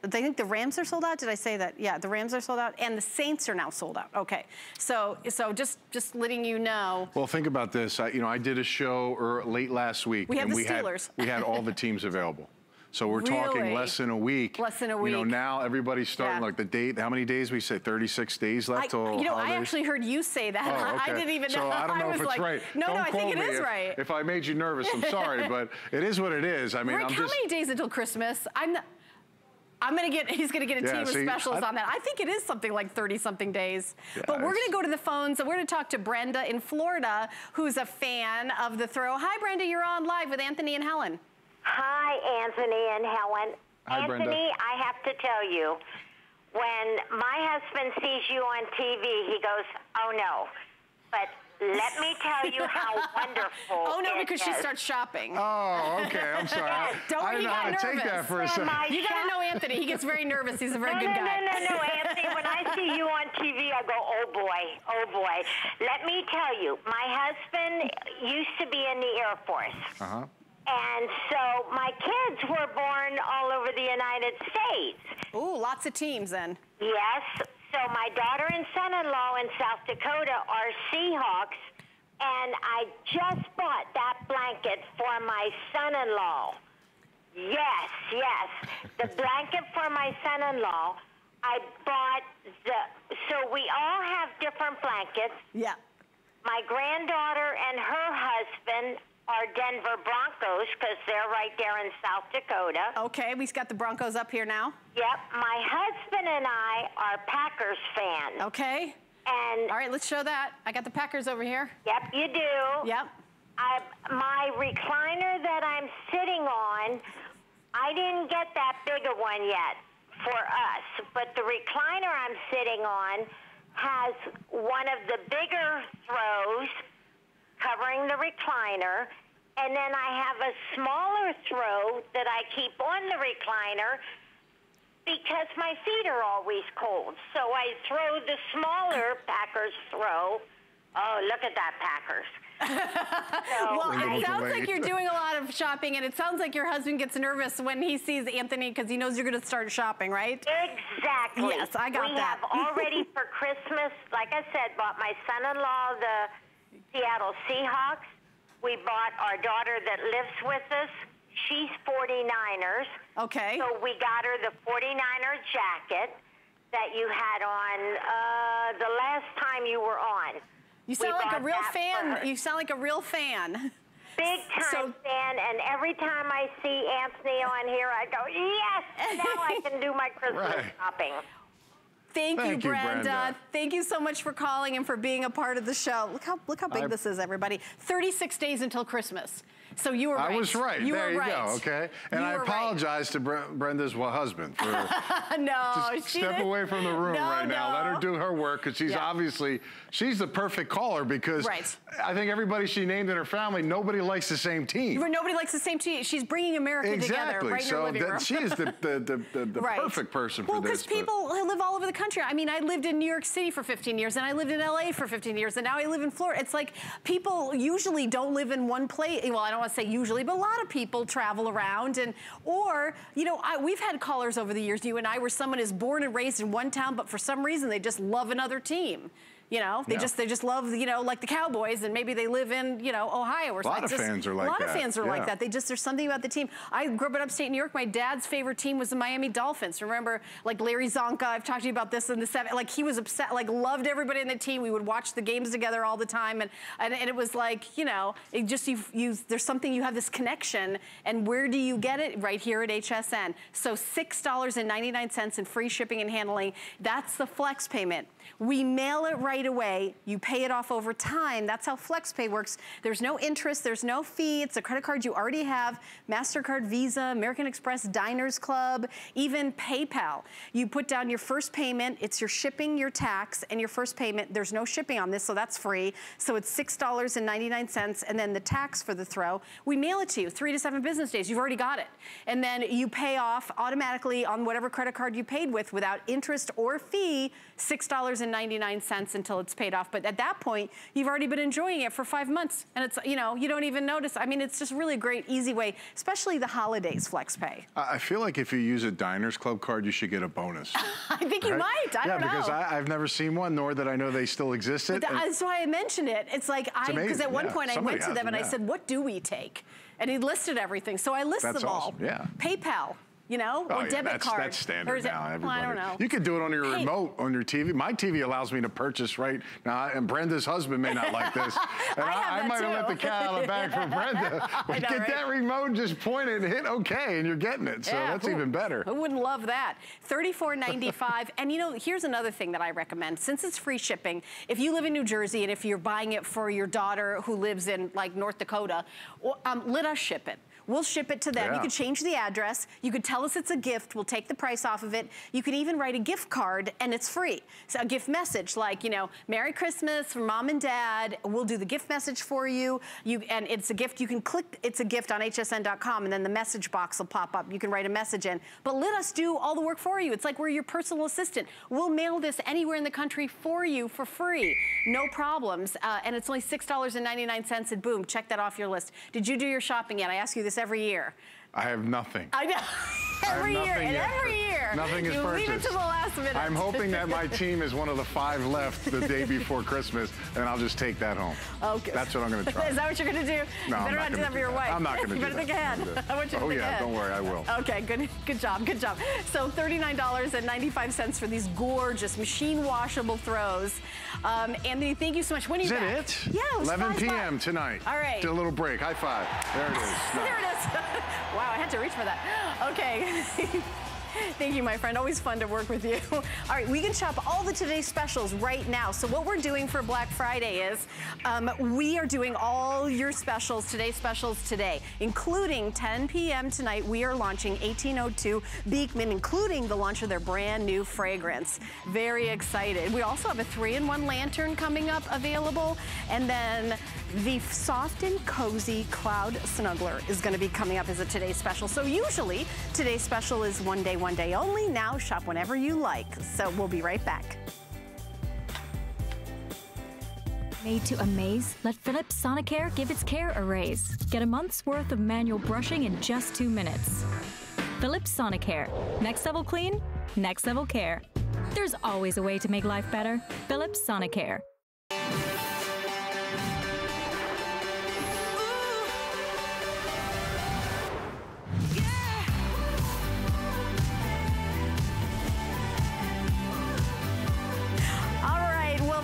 I think the Rams are sold out. Did I say that? Yeah, the Rams are sold out, and the Saints are now sold out. Okay, so just letting you know. Well, think about this. I did a show late last week. We had the Steelers. We had all the teams available. So we're talking less than a week. Less than a week. You know, now everybody's starting like the date. How many days? We say 36 days left till You know, holidays? I actually heard you say that. Oh, okay. I didn't even know. So I don't know if it's right. No, don't I think it me is right. If I made you nervous, I'm sorry, but it is what it is. I mean, Rick, how many days until Christmas? He's gonna get a team of specials on that. I think it is something like 30-something days. Yeah, but we're gonna go to the phones, and we're gonna talk to Brenda in Florida, who's a fan of the throw. Hi, Brenda, you're on live with Anthony and Helen. Hi, Anthony and Helen. Hi, Anthony, Brenda. I have to tell you, when my husband sees you on TV, he goes, oh no. But let me tell you how wonderful. Oh no, because she starts shopping. Oh, okay. I'm sorry. Yes. I didn't know how to take that for a second. You gotta know Anthony. He gets very nervous. He's a very good guy. No, Anthony. When I see you on TV, I go, oh boy. Let me tell you, my husband used to be in the Air Force. And so my kids were born all over the United States. Ooh, lots of teams then. Yes. So my daughter and son-in-law in South Dakota are Seahawks, and I just bought that blanket for my son-in-law. Yes. The blanket for my son-in-law. I bought so we all have different blankets. Yeah. My granddaughter and her husband are Denver Broncos because they're right there in South Dakota. Okay, we've got the Broncos up here now. Yep, my husband and I are Packers fans. Okay. And all right, let's show that. I got the Packers over here. Yep, you do. Yep. My recliner that I'm sitting on, I didn't get that bigger one yet for us, but the recliner I'm sitting on has one of the bigger throws covering the recliner, and then I have a smaller throw that I keep on the recliner because my feet are always cold. So I throw the smaller Packers throw. Oh, look at that, Packers. Well, it sounds like you're doing a lot of shopping, and it sounds like your husband gets nervous when he sees Anthony because he knows you're going to start shopping, right? Exactly. Yes, I got that. We have already for Christmas, like I said, bought my son-in-law the Seattle Seahawks. We bought our daughter that lives with us. She's 49ers. Okay. So we got her the 49er jacket that you had on the last time you were on. You sound like a real fan. You sound like a real fan. Big time fan, and every time I see Anthony on here, I go, yes, now I can do my Christmas shopping. Thank you, Brenda. Thank you so much for calling and for being a part of the show. Look how big this is, everybody. 36 days until Christmas. So you were right. I was right. There you go, okay? And I apologize to Brenda's husband for just step away from the room right now. Let her do her work, because she's obviously, she's the perfect caller, because I think everybody she named in her family, nobody likes the same team. Nobody likes the same team. She's bringing America together right in her living room. She is the perfect person for this. Well, because people live all over the country. I mean, I lived in New York City for 15 years, and I lived in LA for 15 years, and now I live in Florida. It's like people usually don't live in one place. Well, I don't want to say usually, but a lot of people travel around, or you know, we've had callers over the years, you and I, where someone is born and raised in one town, but for some reason they just love another team. You know, they just love, you know, like the Cowboys, and maybe they live in, you know, Ohio or something. A lot of fans are like that. A lot of fans are like that. There's something about the team. I grew up in upstate New York. My dad's favorite team was the Miami Dolphins. Remember, like Larry Zonka, I've talked to you about this in the 70s. Like he was upset, like loved everybody in the team. We would watch the games together all the time. And it was like, you know, it just, there's something, you have this connection. And where do you get it? Right here at HSN. So $6.99 in free shipping and handling. That's the flex payment. We mail it right away. You pay it off over time. That's how FlexPay works. There's no interest, there's no fee. It's a credit card you already have. MasterCard, Visa, American Express, Diners Club, even PayPal. You put down your first payment. It's your shipping, your tax, and your first payment. There's no shipping on this, so that's free. So it's $6.99, and then the tax for the throw. We mail it to you 3 to 7 business days. You've already got it. And then you pay off automatically on whatever credit card you paid with without interest or fee, $6.99 until it's paid off. But at that point, you've already been enjoying it for 5 months. And it's, you know, you don't even notice. I mean, it's just really a great, easy way, especially the holidays FlexPay. I feel like if you use a Diners Club card, you should get a bonus. I think you might. I don't know. Yeah, because I've never seen one, nor that I know they still existed. That's why I mentioned it. It's like, because at one point I went to them and I said, what do we take? And he listed everything. So I listed them all. Yeah. PayPal. You know, or debit card. That's standard now. Everybody. Well, I don't know. You could do it on your remote, on your TV. My TV allows me to purchase right now, and Brenda's husband may not like this. And I might have let the cat out of the bag for Brenda. But get that remote, just point it and hit OK, and you're getting it. So that's even better. Who wouldn't love that? $34.95. And you know, here's another thing that I recommend. Since it's free shipping, if you live in New Jersey and if you're buying it for your daughter who lives in like North Dakota, let us ship it. We'll ship it to them. Yeah. You could change the address. You could tell us it's a gift. We'll take the price off of it. You could even write a gift card and it's free. So a gift message like, you know, Merry Christmas from Mom and Dad. We'll do the gift message for you. And it's a gift. You can click it's a gift on hsn.com and then the message box will pop up. You can write a message in. But let us do all the work for you. It's like we're your personal assistant. We'll mail this anywhere in the country for you for free. No problems. And it's only $6.99 and boom, check that off your list. Did you do your shopping yet? I ask you this every year. I have nothing. I know. Every year. Nothing is purchased. You leave it to the last minute. I'm hoping that my team is one of the 5 left the day before Christmas, and I'll just take that home. Okay. That's what I'm going to try. Is that what you're going to do? No, you better not do that for your wife. I'm not going to do that. You better think ahead. I want you to think ahead. Don't worry, I will. Okay, good job. So $39.95 for these gorgeous machine washable throws. Anthony, thank you so much. When are you back? Is that it? Yeah, 11 p.m. tonight. All right. Did a little break. High five. There it is. There it is. Wow, I had to reach for that. Okay. Thank you, my friend. Always fun to work with you. All right, we can shop all the today's specials right now. So what we're doing for Black Friday is we are doing all your specials, today's specials today, including 10 p.m. tonight. We are launching 1802 Beekman, including the launch of their brand new fragrance. Very excited. We also have a 3-in-1 lantern coming up available. And then the soft and cozy cloud snuggler is going to be coming up as a today's special. So usually today's special is one day only. Now shop whenever you like. So we'll be right back. Made to amaze? Let Philips Sonicare give its care a raise. Get a month's worth of manual brushing in just 2 minutes. Philips Sonicare. Next level clean, next level care. There's always a way to make life better. Philips Sonicare.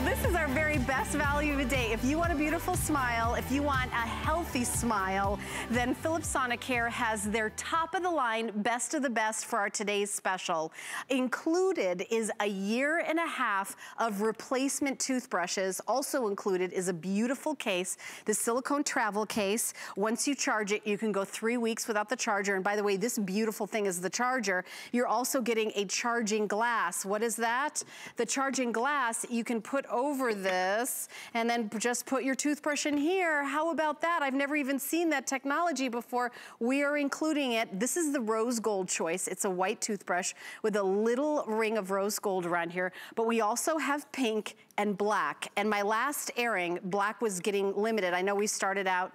This is our very best value of the day. If you want a beautiful smile, if you want a healthy smile, then Philips Sonicare has their top of the line, best of the best for our today's special. Included is a 1.5 years of replacement toothbrushes. Also included is a beautiful case, the silicone travel case. Once you charge it, you can go 3 weeks without the charger. And by the way, this beautiful thing is the charger. You're also getting a charging glass. What is that? The charging glass you can put over this and then just put your toothbrush in here. How about that? I've never even seen that technology before. We are including it. This is the rose gold choice. It's a white toothbrush with a little ring of rose gold around here, but we also have pink and black. And my last airing, black was getting limited. I know we started out,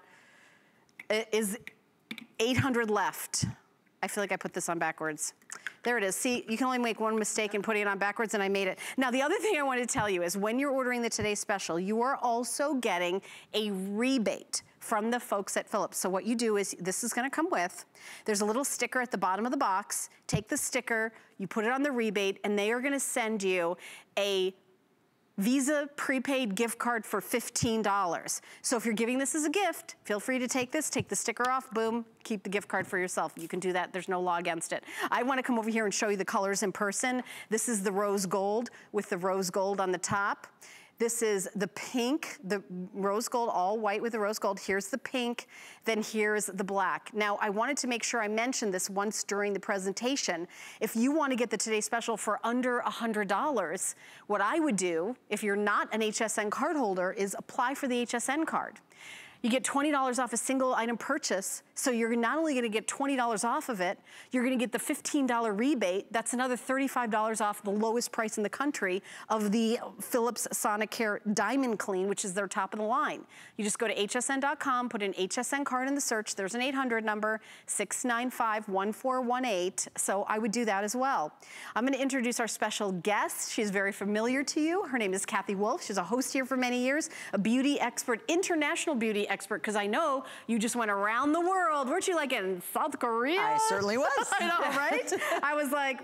is 800 left. I feel like I put this on backwards. There it is. See, you can only make one mistake in putting it on backwards, and I made it. Now, the other thing I wanted to tell you is when you're ordering the Today Special, you are also getting a rebate from the folks at Philips. So what you do is, this is gonna come with, there's a little sticker at the bottom of the box. Take the sticker, you put it on the rebate, and they are gonna send you a Visa prepaid gift card for $15. So if you're giving this as a gift, feel free to take this, take the sticker off, boom, keep the gift card for yourself. You can do that, there's no law against it. I wanna come over here and show you the colors in person. This is the rose gold with the rose gold on the top. This is the pink, the rose gold, all white with the rose gold. Here's the pink, then here's the black. Now, I wanted to make sure I mentioned this once during the presentation. If you want to get the Today Special for under $100, what I would do, if you're not an HSN card holder, is apply for the HSN card. You get $20 off a single item purchase, so you're not only gonna get $20 off of it, you're gonna get the $15 rebate. That's another $35 off the lowest price in the country of the Philips Sonicare Diamond Clean, which is their top of the line. You just go to hsn.com, put an HSN card in the search, there's an 800 number, 695-1418, so I would do that as well. I'm gonna introduce our special guest. She's very familiar to you. Her name is Kathy Wolf. She's a host here for many years, a beauty expert, international beauty expert, because I know you just went around the world. Weren't you like in South Korea? I certainly was. I know, right? I was like,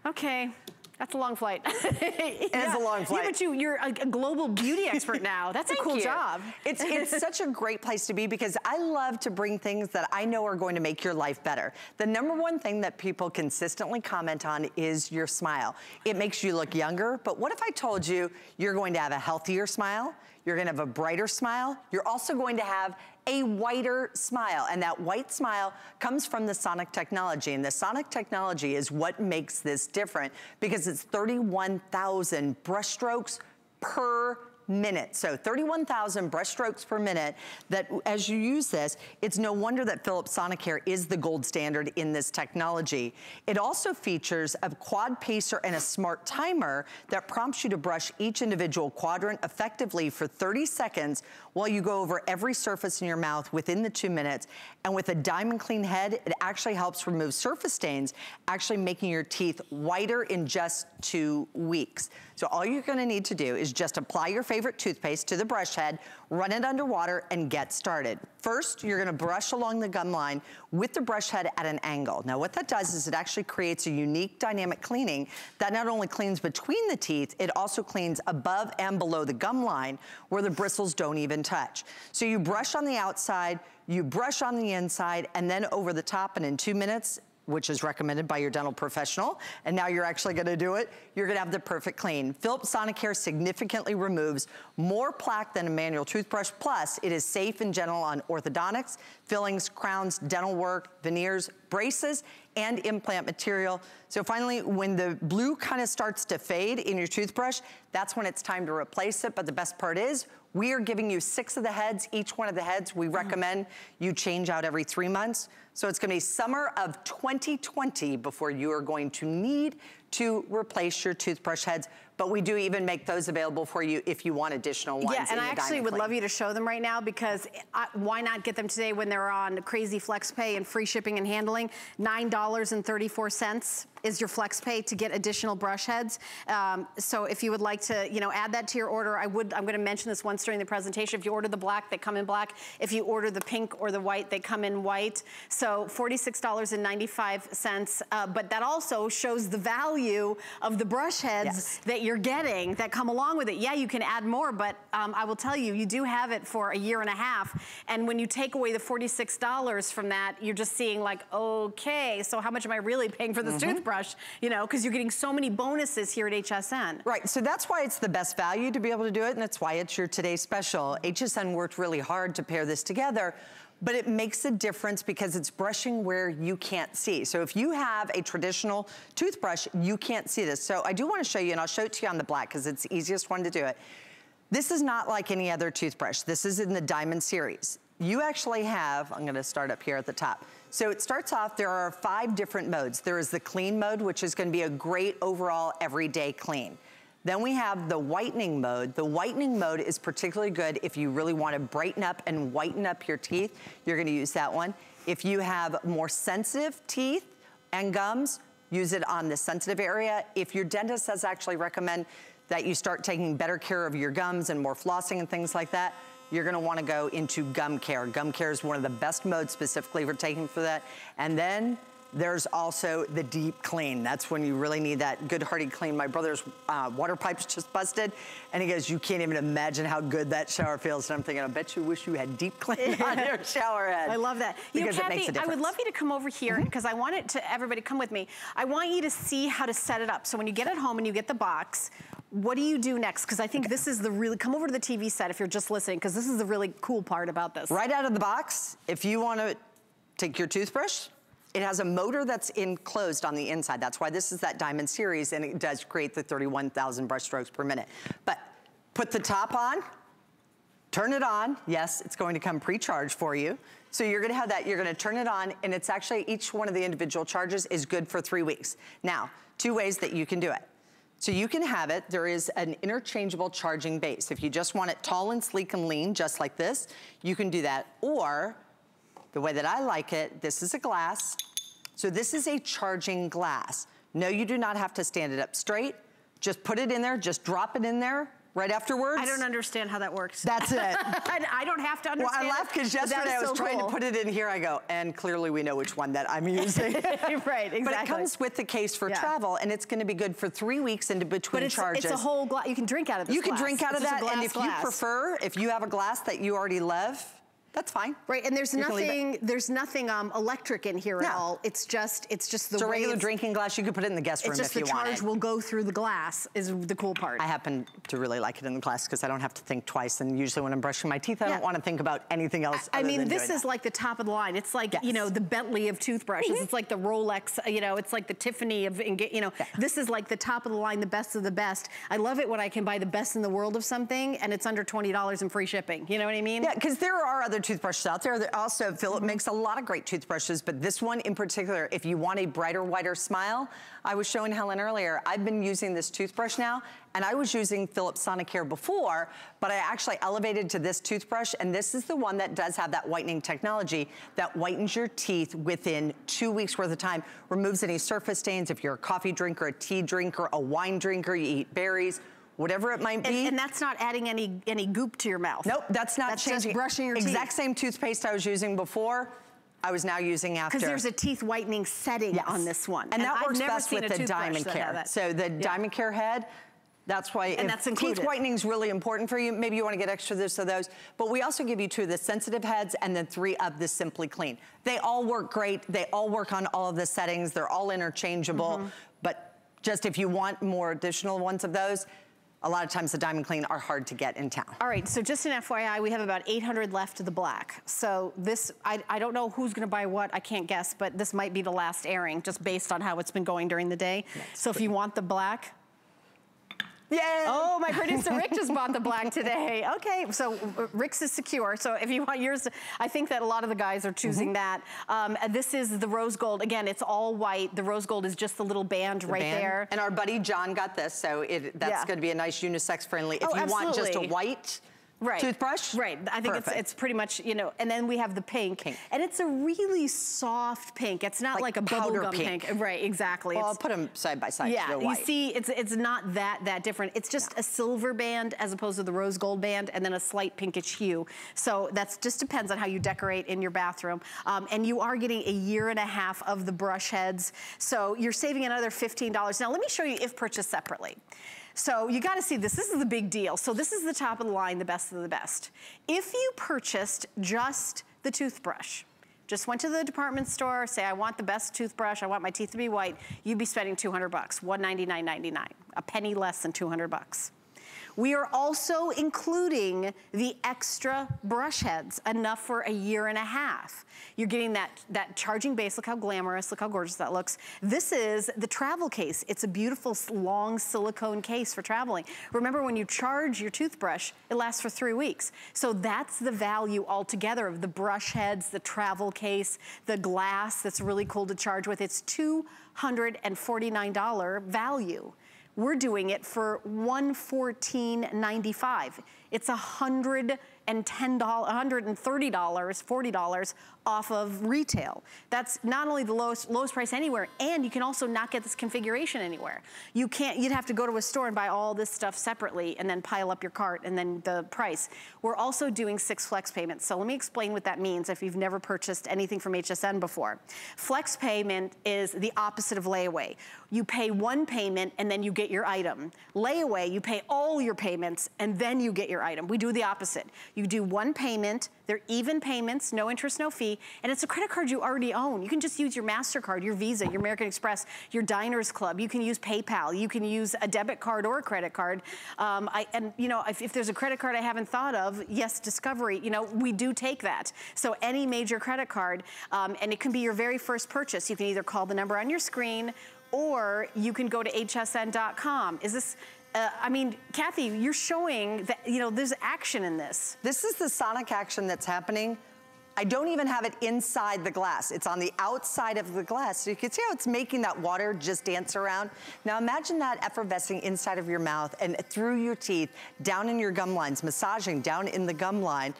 okay. That's a long flight. It is a long flight. Yeah, but you're a global beauty expert now. That's a cool job. It's such a great place to be because I love to bring things that I know are going to make your life better. The number one thing that people consistently comment on is your smile. It makes you look younger, but what if I told you you're going to have a healthier smile, you're gonna have a brighter smile, you're also going to have a whiter smile, and that white smile comes from the Sonic technology, and the Sonic technology is what makes this different because it's 31,000 brush strokes per minute. So 31,000 brush strokes per minute that as you use this, it's no wonder that Philips Sonicare is the gold standard in this technology. It also features a quad pacer and a smart timer that prompts you to brush each individual quadrant effectively for 30 seconds while you go over every surface in your mouth within the 2 minutes. And with a Diamond Clean head, it actually helps remove surface stains, actually making your teeth whiter in just 2 weeks. So all you're gonna need to do is just apply your favorite toothpaste to the brush head, run it under water, and get started. First, you're gonna brush along the gum line with the brush head at an angle. Now what that does is it actually creates a unique dynamic cleaning that not only cleans between the teeth, it also cleans above and below the gum line where the bristles don't even touch. So you brush on the outside, you brush on the inside, and then over the top, and in 2 minutes, which is recommended by your dental professional, and now you're actually gonna do it, you're gonna have the perfect clean. Philips Sonicare significantly removes more plaque than a manual toothbrush, plus it is safe and gentle on orthodontics, fillings, crowns, dental work, veneers, braces, and implant material. So finally, when the blue kind of starts to fade in your toothbrush, that's when it's time to replace it, but the best part is, we are giving you 6 of the heads. Each one of the heads we recommend you change out every 3 months. So it's gonna be summer of 2020 before you are going to need to replace your toothbrush heads, but we do even make those available for you if you want additional ones. Yeah, and I actually would love you to show them right now because why not get them today when they're on crazy flex pay and free shipping and handling? $9.34 is your flex pay to get additional brush heads. So if you would like to, add that to your order, I'm gonna mention this once during the presentation. If you order the black, they come in black. If you order the pink or the white, they come in white. So $46.95, but that also shows the value of the brush heads that you're getting that come along with it. Yeah, you can add more, but I will tell you, you do have it for a year and a half. And when you take away the $46 from that, you're just seeing like, okay, so how much am I really paying for this toothbrush? Because you're getting so many bonuses here at HSN. Right, so that's why it's the best value to be able to do it, and that's why it's your Today Special. HSN worked really hard to pair this together, but it makes a difference because it's brushing where you can't see. So if you have a traditional toothbrush, you can't see this. So I do want to show you, and I'll show it to you on the black because it's the easiest one to do it. This is not like any other toothbrush. This is in the Diamond series. You actually have, I'm gonna start up here at the top. So it starts off, there are 5 different modes. There is the clean mode, which is gonna be a great overall everyday clean. Then we have the whitening mode. The whitening mode is particularly good if you really want to brighten up and whiten up your teeth. You're going to use that one. If you have more sensitive teeth and gums, use it on the sensitive area. If your dentist does actually recommend that you start taking better care of your gums and more flossing and things like that, you're gonna wanna go into gum care. Gum care is one of the best modes specifically for taking for that. And then there's also the deep clean. That's when you really need that good hearty clean. My brother's water pipes just busted, and he goes, you can't even imagine how good that shower feels. And I'm thinking, I bet you wish you had deep clean on your shower head. I love that. You know, Because it makes a Kathy, I would love you to come over here, because I want it to, everybody come with me. I want you to see how to set it up. So when you get it home and you get the box, what do you do next? Because I think this is the really, come over to the TV set if you're just listening, because this is the really cool part about this. Right out of the box, if you want to take your toothbrush, it has a motor that's enclosed on the inside. That's why this is that Diamond Series, and it does create the 31,000 brush strokes per minute. But put the top on, turn it on. Yes, it's going to come pre-charged for you. So you're gonna have that, you're gonna turn it on, and it's actually, each one of the individual charges is good for 3 weeks. Now, 2 ways that you can do it. So you can have it, there is an interchangeable charging base. If you just want it tall and sleek and lean, just like this, you can do that. Or, the way that I like it, this is a glass. So this is a charging glass. No, you do not have to stand it up straight. Just put it in there, just drop it in there right afterwards. I don't understand how that works. That's it. I don't have to understand. Well, I laughed because yesterday I was trying to put it in here. I go, and clearly we know which one that I'm using. Right, exactly. But it comes with the case for travel, and it's going to be good for 3 weeks into between charges. It's a whole glass. You can drink out of this glass. You can drink out of that, and if you prefer, if you have a glass that you already love, that's fine. Right, and there's nothing electric in here at all. It's just the way it's a regular drinking glass. You could put it in the guest room if you want it. It's just the charge will go through the glass is the cool part. I happen to really like it in the glass because I don't have to think twice, and usually when I'm brushing my teeth, I don't want to think about anything else. I mean, this is like the top of the line. It's like, you know, the Bentley of toothbrushes. It's like the Rolex, you know, it's like the Tiffany of, you know, this is like the top of the line, the best of the best. I love it when I can buy the best in the world of something and it's under $20 and free shipping. You know what I mean? Yeah, because there are other toothbrushes out there. Also, Philip makes a lot of great toothbrushes, but this one in particular, if you want a brighter, whiter smile, I was showing Helen earlier, I've been using this toothbrush now, and I was using Philips Sonicare before, but I actually elevated to this toothbrush, and this is the one that does have that whitening technology that whitens your teeth within 2 weeks worth of time, removes any surface stains. If you're a coffee drinker, a tea drinker, a wine drinker, you eat berries, whatever it might be. And that's not adding any goop to your mouth. Nope, that's not changing. That's just brushing your teeth. Exact same toothpaste I was using before, I was now using after. Because there's a teeth whitening setting on this one. And that works best with the Diamond Care. So the Diamond Care head, that's why if teeth whitening is really important for you, maybe you want to get extra of those. But we also give you 2 of the sensitive heads and then 3 of the Simply Clean. They all work great. They all work on all of the settings. They're all interchangeable. But just if you want more additional ones of those, a lot of times the Diamond Clean are hard to get in town. All right, so just an FYI, we have about 800 left of the black. So this, I don't know who's gonna buy what, I can't guess, but this might be the last airing just based on how it's been going during the day. So if you want the black, yeah. Oh, my producer Rick just bought the black today. Okay, so Rick's is secure. So if you want yours, I think that a lot of the guys are choosing that. This is the rose gold. Again, it's all white. The rose gold is just the little band there. And our buddy John got this, so that's going to be a nice unisex friendly. If you want just a white toothbrush? Right, I think it's pretty much, you know, and then we have the pink. And it's a really soft pink. It's not like a bubblegum pink. Right, exactly. Well, I'll put them side by side. Yeah, you see, it's not that different. It's just a silver band as opposed to the rose gold band and then a slight pinkish hue. So that just depends on how you decorate in your bathroom. And you are getting 1.5 years of the brush heads. So you're saving another $15. Now let me show you if purchased separately. So you gotta see this. This is the big deal. So this is the top of the line, the best of the best. If you purchased just the toothbrush, just went to the department store, say I want the best toothbrush, I want my teeth to be white, you'd be spending $200, $199.99, a penny less than $200. We are also including the extra brush heads, enough for 1.5 years. You're getting that charging base. Look how glamorous, look how gorgeous that looks. This is the travel case. It's a beautiful long silicone case for traveling. Remember, when you charge your toothbrush, it lasts for 3 weeks. So that's the value altogether of the brush heads, the travel case, the glass that's really cool to charge with. It's $249 value. we're doing it for $114.95. It's $110, $130, $40 off of retail. That's not only the lowest price anywhere, and you can also not get this configuration anywhere. You'd have to go to a store and buy all this stuff separately and then pile up your cart and then the price. We're also doing 6 flex payments. So let me explain what that means if you've never purchased anything from HSN before. Flex payment is the opposite of layaway. You pay one payment and then you get your item. Layaway, you pay all your payments and then you get your item. We do the opposite. You do one payment, they're even payments, no interest, no fee, and it's a credit card you already own. You can just use your MasterCard, your Visa, your American Express, your Diners Club. You can use PayPal. You can use a debit card or a credit card. If there's a credit card I haven't thought of, yes, Discovery, we do take that. So any major credit card, and it can be your very first purchase. You can either call the number on your screen or you can go to hsn.com. Is this, Kathy, you're showing that, there's action in this. This is the sonic action that's happening. I don't even have it inside the glass. It's on the outside of the glass. So you can see how it's making that water just dance around. Now imagine that effervescing inside of your mouth and through your teeth, down in your gum lines, massaging down in the gum line.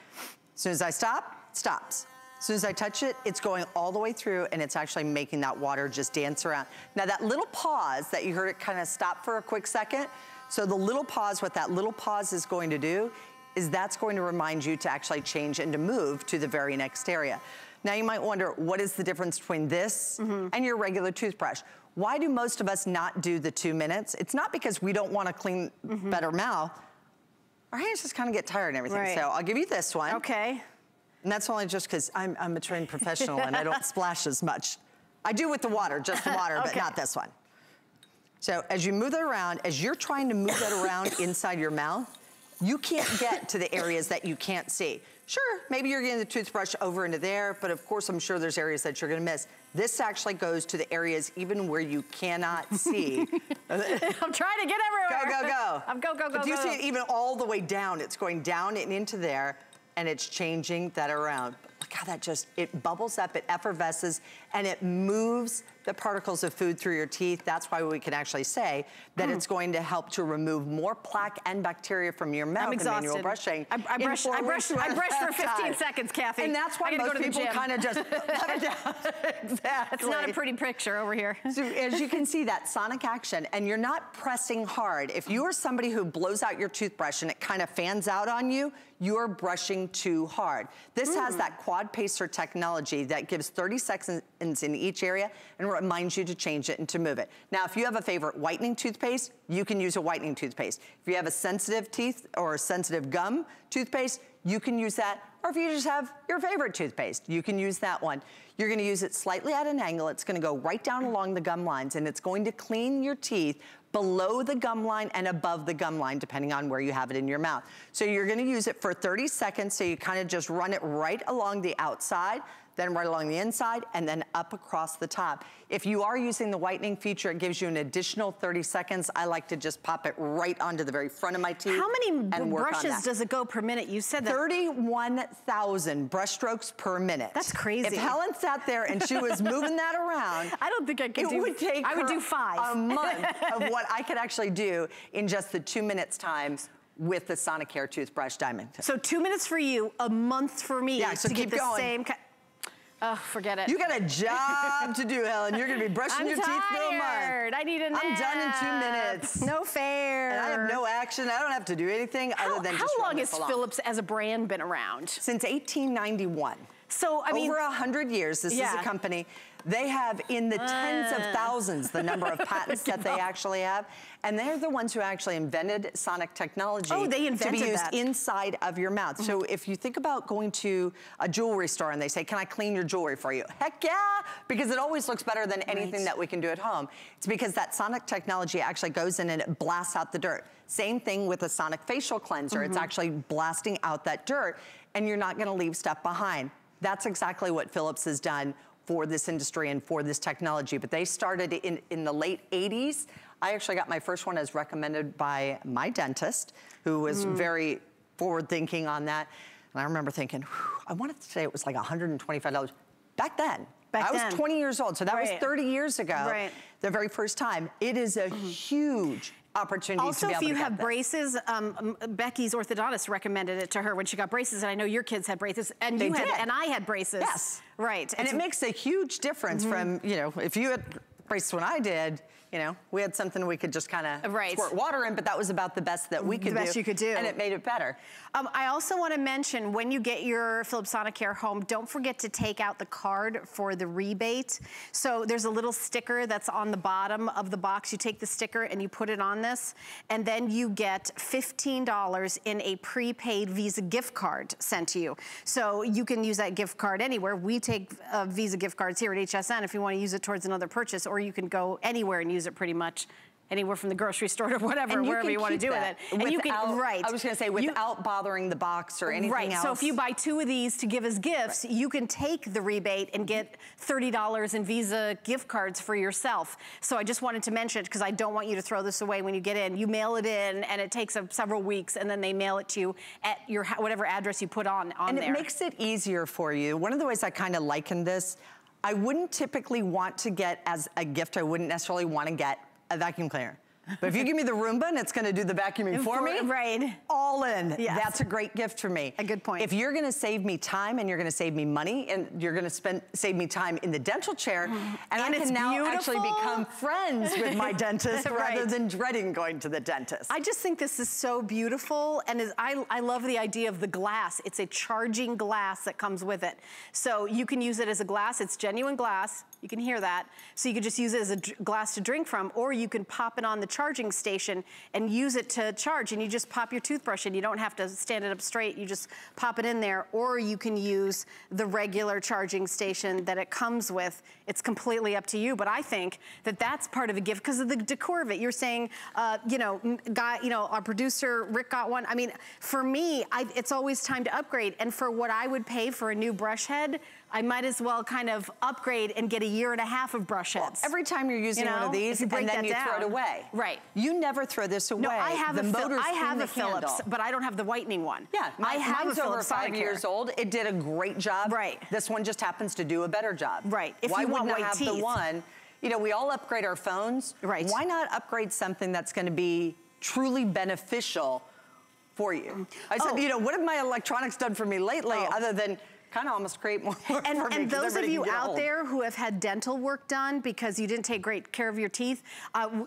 As soon as I stop, it stops. As soon as I touch it, it's going all the way through and it's actually making that water just dance around. Now that little pause that you heard it kind of stop for a quick second, so the little pause, what that little pause is going to do is that's going to remind you to actually change and to move to the very next area. Now you might wonder, what is the difference between this and your regular toothbrush? Why do most of us not do the 2 minutes? It's not because we don't want to clean better mouth. Our hands just kind of get tired and everything. Right. So I'll give you this one. Okay. And that's only just because I'm a trained professional and I don't splash as much. I do with the water, just the water, but not this one. So as you move it around, as you're trying to move that around inside your mouth, you can't get to the areas that you can't see. Sure, maybe you're getting the toothbrush over into there, but of course I'm sure there's areas that you're gonna miss. This actually goes to the areas even where you cannot see. I'm trying to get everywhere. Go, go, go. I'm go, go, go, But do you go. see it even all the way down? It's going down and into there, and it's changing that around. Look how that just, it bubbles up, it effervesces, and it moves the particles of food through your teeth. That's why we can actually say that it's going to help to remove more plaque and bacteria from your mouth in manual brushing. I brush for 15 seconds, Kathy. And that's why most people kind of just let it down. Exactly. It's not a pretty picture over here. So as you can see, that sonic action, and you're not pressing hard. If you are somebody who blows out your toothbrush and it kind of fans out on you, you're brushing too hard. This has that quad pacer technology that gives 30 seconds in each area and reminds you to change it and to move it. Now, if you have a favorite whitening toothpaste, you can use a whitening toothpaste. If you have a sensitive teeth or a sensitive gum toothpaste, you can use that. Or if you just have your favorite toothpaste, you can use that one. You're gonna use it slightly at an angle. It's gonna go right down along the gum lines, and it's going to clean your teeth below the gum line and above the gum line, depending on where you have it in your mouth. So you're gonna use it for 30 seconds, so you kind of just run it right along the outside, then right along the inside, and then up across the top. If you are using the whitening feature, it gives you an additional 30 seconds. I like to just pop it right onto the very front of my teeth. How many and work brushes on that. does it go per minute? You said that. 31,000 brush strokes per minute. That's crazy. If Helen sat there and she was moving that around, I don't think I could do. It would take I would do 5. a month of what I could actually do in just the 2 minutes time with the Sonicare toothbrush diamond. So 2 minutes for you, a month for me. Yeah, so to keep get the going. same. Oh, forget it. You got a job to do, Helen. You're gonna be brushing your teeth for a month. I need a nap. I'm done in 2 minutes. No fair. And I have no action. I don't have to do anything other than just How run long this has along. Philips as a brand been around? Since 1891. So, I mean, over 100 years, this is a company. They have in the tens of thousands the number of patents that they actually have. And they're the ones who actually invented sonic technology to be used inside of your mouth. So if you think about going to a jewelry store and they say, can I clean your jewelry for you? Heck yeah, because it always looks better than anything that we can do at home. It's because that sonic technology actually goes in and it blasts out the dirt. Same thing with a sonic facial cleanser. It's actually blasting out that dirt and you're not gonna leave stuff behind. That's exactly what Philips has done for this industry and for this technology. But they started in the late 80s. I actually got my first one as recommended by my dentist, who was very forward thinking on that. And I remember thinking, I wanted to say it was like $125 back then. I was 20 years old, so that was 30 years ago, the very first time. It is a huge opportunity also, to be able if you to get have this. braces, Becky's orthodontist recommended it to her when she got braces, and I know your kids had braces, and They you had, did. and I had braces. Yes. Right. And it makes a huge difference from, you know, if you had braces when I did, you know, we had something we could just kind of squirt water in, but that was about the best that we could do. The best you could do. And it made it better. I also want to mention, when you get your Philips Sonicare home, don't forget to take out the card for the rebate. So there's a little sticker that's on the bottom of the box. You take the sticker and you put it on this, and then you get $15 in a prepaid Visa gift card sent to you. So you can use that gift card anywhere. We take Visa gift cards here at HSN if you want to use it towards another purchase, or you can go anywhere and use it pretty much anywhere from the grocery store to whatever, wherever you want to do with it. And you can, I was going to say, without bothering the box or anything else. So if you buy 2 of these to give as gifts, you can take the rebate and get $30 in Visa gift cards for yourself. So I just wanted to mention it because I don't want you to throw this away when you get in. You mail it in, and it takes several weeks, and then they mail it to you at your whatever address you put on there. And it makes it easier for you. One of the ways I kind of liken this, I wouldn't typically want to get as a gift, I wouldn't necessarily want to get a vacuum cleaner. But if you give me the Roomba and it's going to do the vacuuming for me, all in. Yes. That's a great gift for me. A good point. If you're going to save me time and you're going to save me money and you're going to save me time in the dental chair, and I can now actually become friends with my dentist rather than dreading going to the dentist. I just think this is so beautiful, and I love the idea of the glass. It's a charging glass that comes with it. So you can use it as a glass. It's genuine glass. You can hear that. So you could just use it as a glass to drink from, or you can pop it on the charging station and use it to charge, and you just pop your toothbrush in. You don't have to stand it up straight. You just pop it in there, or you can use the regular charging station that it comes with. It's completely up to you, but I think that that's part of a gift because of the decor of it. You're saying, you know, our producer Rick got one. I mean, for me, it's always time to upgrade, and for what I would pay for a new brush head, I might as well kind of upgrade and get a 1.5 years of brush heads. Every time you're using one of these, and then you throw it away. Right. You never throw this away. No, I have a Philips, handle. but I don't have the whitening one. Yeah, mine's over 5 years old. It did a great job. Right. This one just happens to do a better job. Right. If you want white teeth. The one, you know, we all upgrade our phones. Right. Why not upgrade something that's going to be truly beneficial for you? I said, you know, what have my electronics done for me lately other than kind of almost create more for me? And those of you out there who have had dental work done because you didn't take great care of your teeth,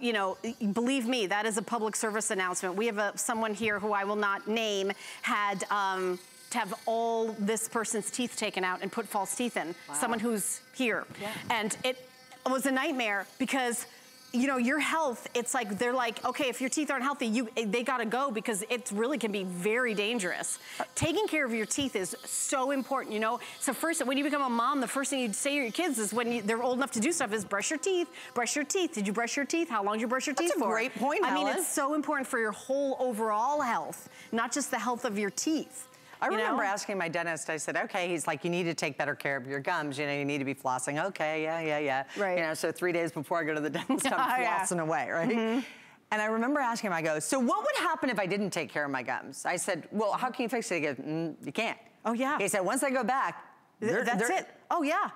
you know, believe me, that is a public service announcement. We have someone here who I will not name had to have all this person's teeth taken out and put false teeth in. Wow. Someone who's here. Yeah. And it was a nightmare because, you know, your health, it's like, they're like, okay, if your teeth aren't healthy, they gotta go because it really can be very dangerous. Taking care of your teeth is so important, you know? So first, when you become a mom, the first thing you say to your kids is when they're old enough to do stuff is brush your teeth, brush your teeth. Did you brush your teeth? How long did you brush your teeth for? That's a great point, I mean, Helen. it's so important for your whole overall health, not just the health of your teeth. I remember asking my dentist, I said, okay, he's like, you need to take better care of your gums. You know, you need to be flossing. Okay, yeah. Right. You know, so 3 days before I go to the dentist, I'm flossing away, right? And I remember asking him, I go, so what would happen if I didn't take care of my gums? I said, well, how can you fix it? He goes, you can't. Oh, yeah. He said, once I go back, that's it. Oh, yeah.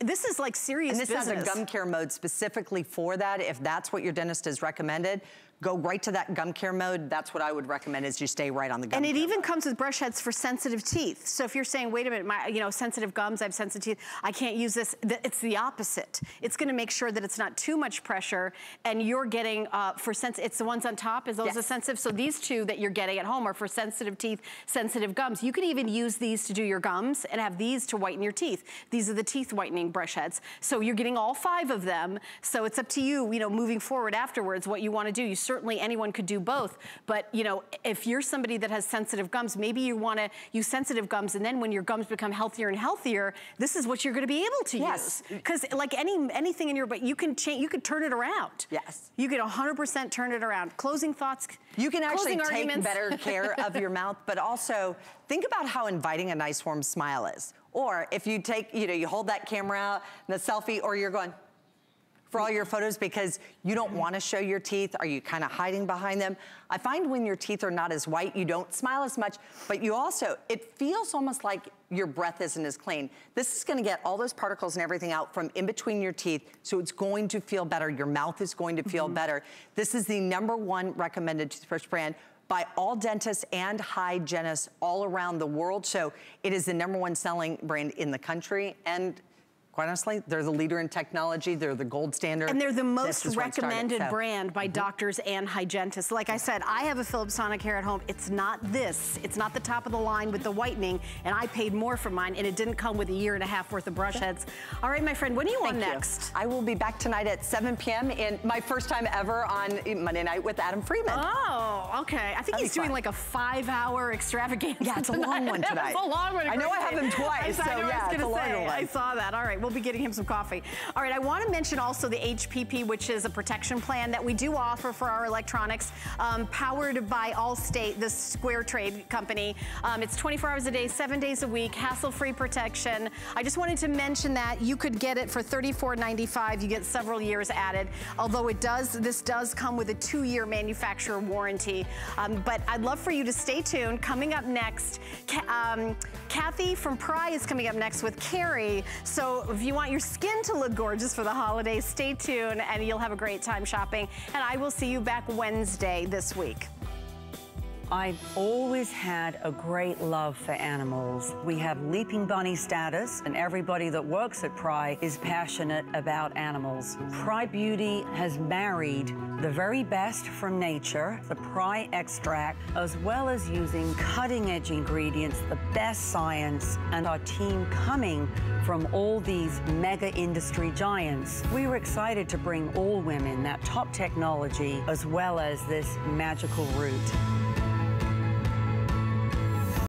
This is like serious business. And this has a gum care mode specifically for that. If that's what your dentist has recommended, go right to that gum care mode. That's what I would recommend is you stay right on the gum care And it even mode. comes with brush heads for sensitive teeth. So if you're saying, wait a minute, my sensitive gums, I have sensitive teeth, I can't use this, it's the opposite. It's gonna make sure that it's not too much pressure and you're getting, it's the ones on top, is those are sensitive? So these two that you're getting at home are for sensitive teeth, sensitive gums. You can even use these to do your gums and have these to whiten your teeth. These are the teeth whitening brush heads. So you're getting all 5 of them. So it's up to you, you know, moving forward afterwards, what you wanna do. Certainly anyone could do both, but you know, if you're somebody that has sensitive gums, maybe you want to use sensitive gums, and then when your gums become healthier and healthier, this is what you're going to be able to use. Because like anything in your, but you can change, you could turn it around. Yes. You can 100% turn it around. Closing thoughts. You can actually take better care of your mouth, but also think about how inviting a nice warm smile is. Or if you take, you know, you hold that camera out, the selfie, or you're going, for all your photos because you don't want to show your teeth. Are you kind of hiding behind them? I find when your teeth are not as white, you don't smile as much, but you also, it feels almost like your breath isn't as clean. This is going to get all those particles and everything out from in between your teeth, so it's going to feel better. Your mouth is going to feel better. This is the #1 recommended toothbrush brand by all dentists and hygienists all around the world. So it is the #1 selling brand in the country, and quite honestly, they're the leader in technology. They're the gold standard. And they're the most recommended brand by doctors and hygienists. Like I said, I have a Philips Sonicare at home. It's not this. It's not the top of the line with the whitening, and I paid more for mine, and it didn't come with a 1.5 years worth of brush heads. All right, my friend, when are you on next? I will be back tonight at 7 p.m. in my first time ever on Monday night with Adam Freeman. Oh, okay. I think he's doing like a 5-hour extravaganza. Yeah, it's a long one tonight. It's a long one. I know I have him twice, so yeah, it's a longer one. I saw that. All right, we'll be getting him some coffee. All right, I want to mention also the HPP, which is a protection plan that we do offer for our electronics, powered by Allstate, the Square Trade company. It's 24 hours a day, 7 days a week, hassle-free protection. I just wanted to mention that you could get it for $34.95. You get several years added, although this does come with a 2-year manufacturer warranty. But I'd love for you to stay tuned. Coming up next, Kathy from Pry is coming up next with Carrie. So if you want your skin to look gorgeous for the holidays, stay tuned and you'll have a great time shopping. And I will see you back Wednesday this week. I've always had a great love for animals. We have Leaping Bunny status, and everybody that works at Pry is passionate about animals. Pry Beauty has married the very best from nature, the Pry extract, as well as using cutting-edge ingredients, the best science, and our team coming from all these mega industry giants. We were excited to bring all women that top technology as well as this magical root.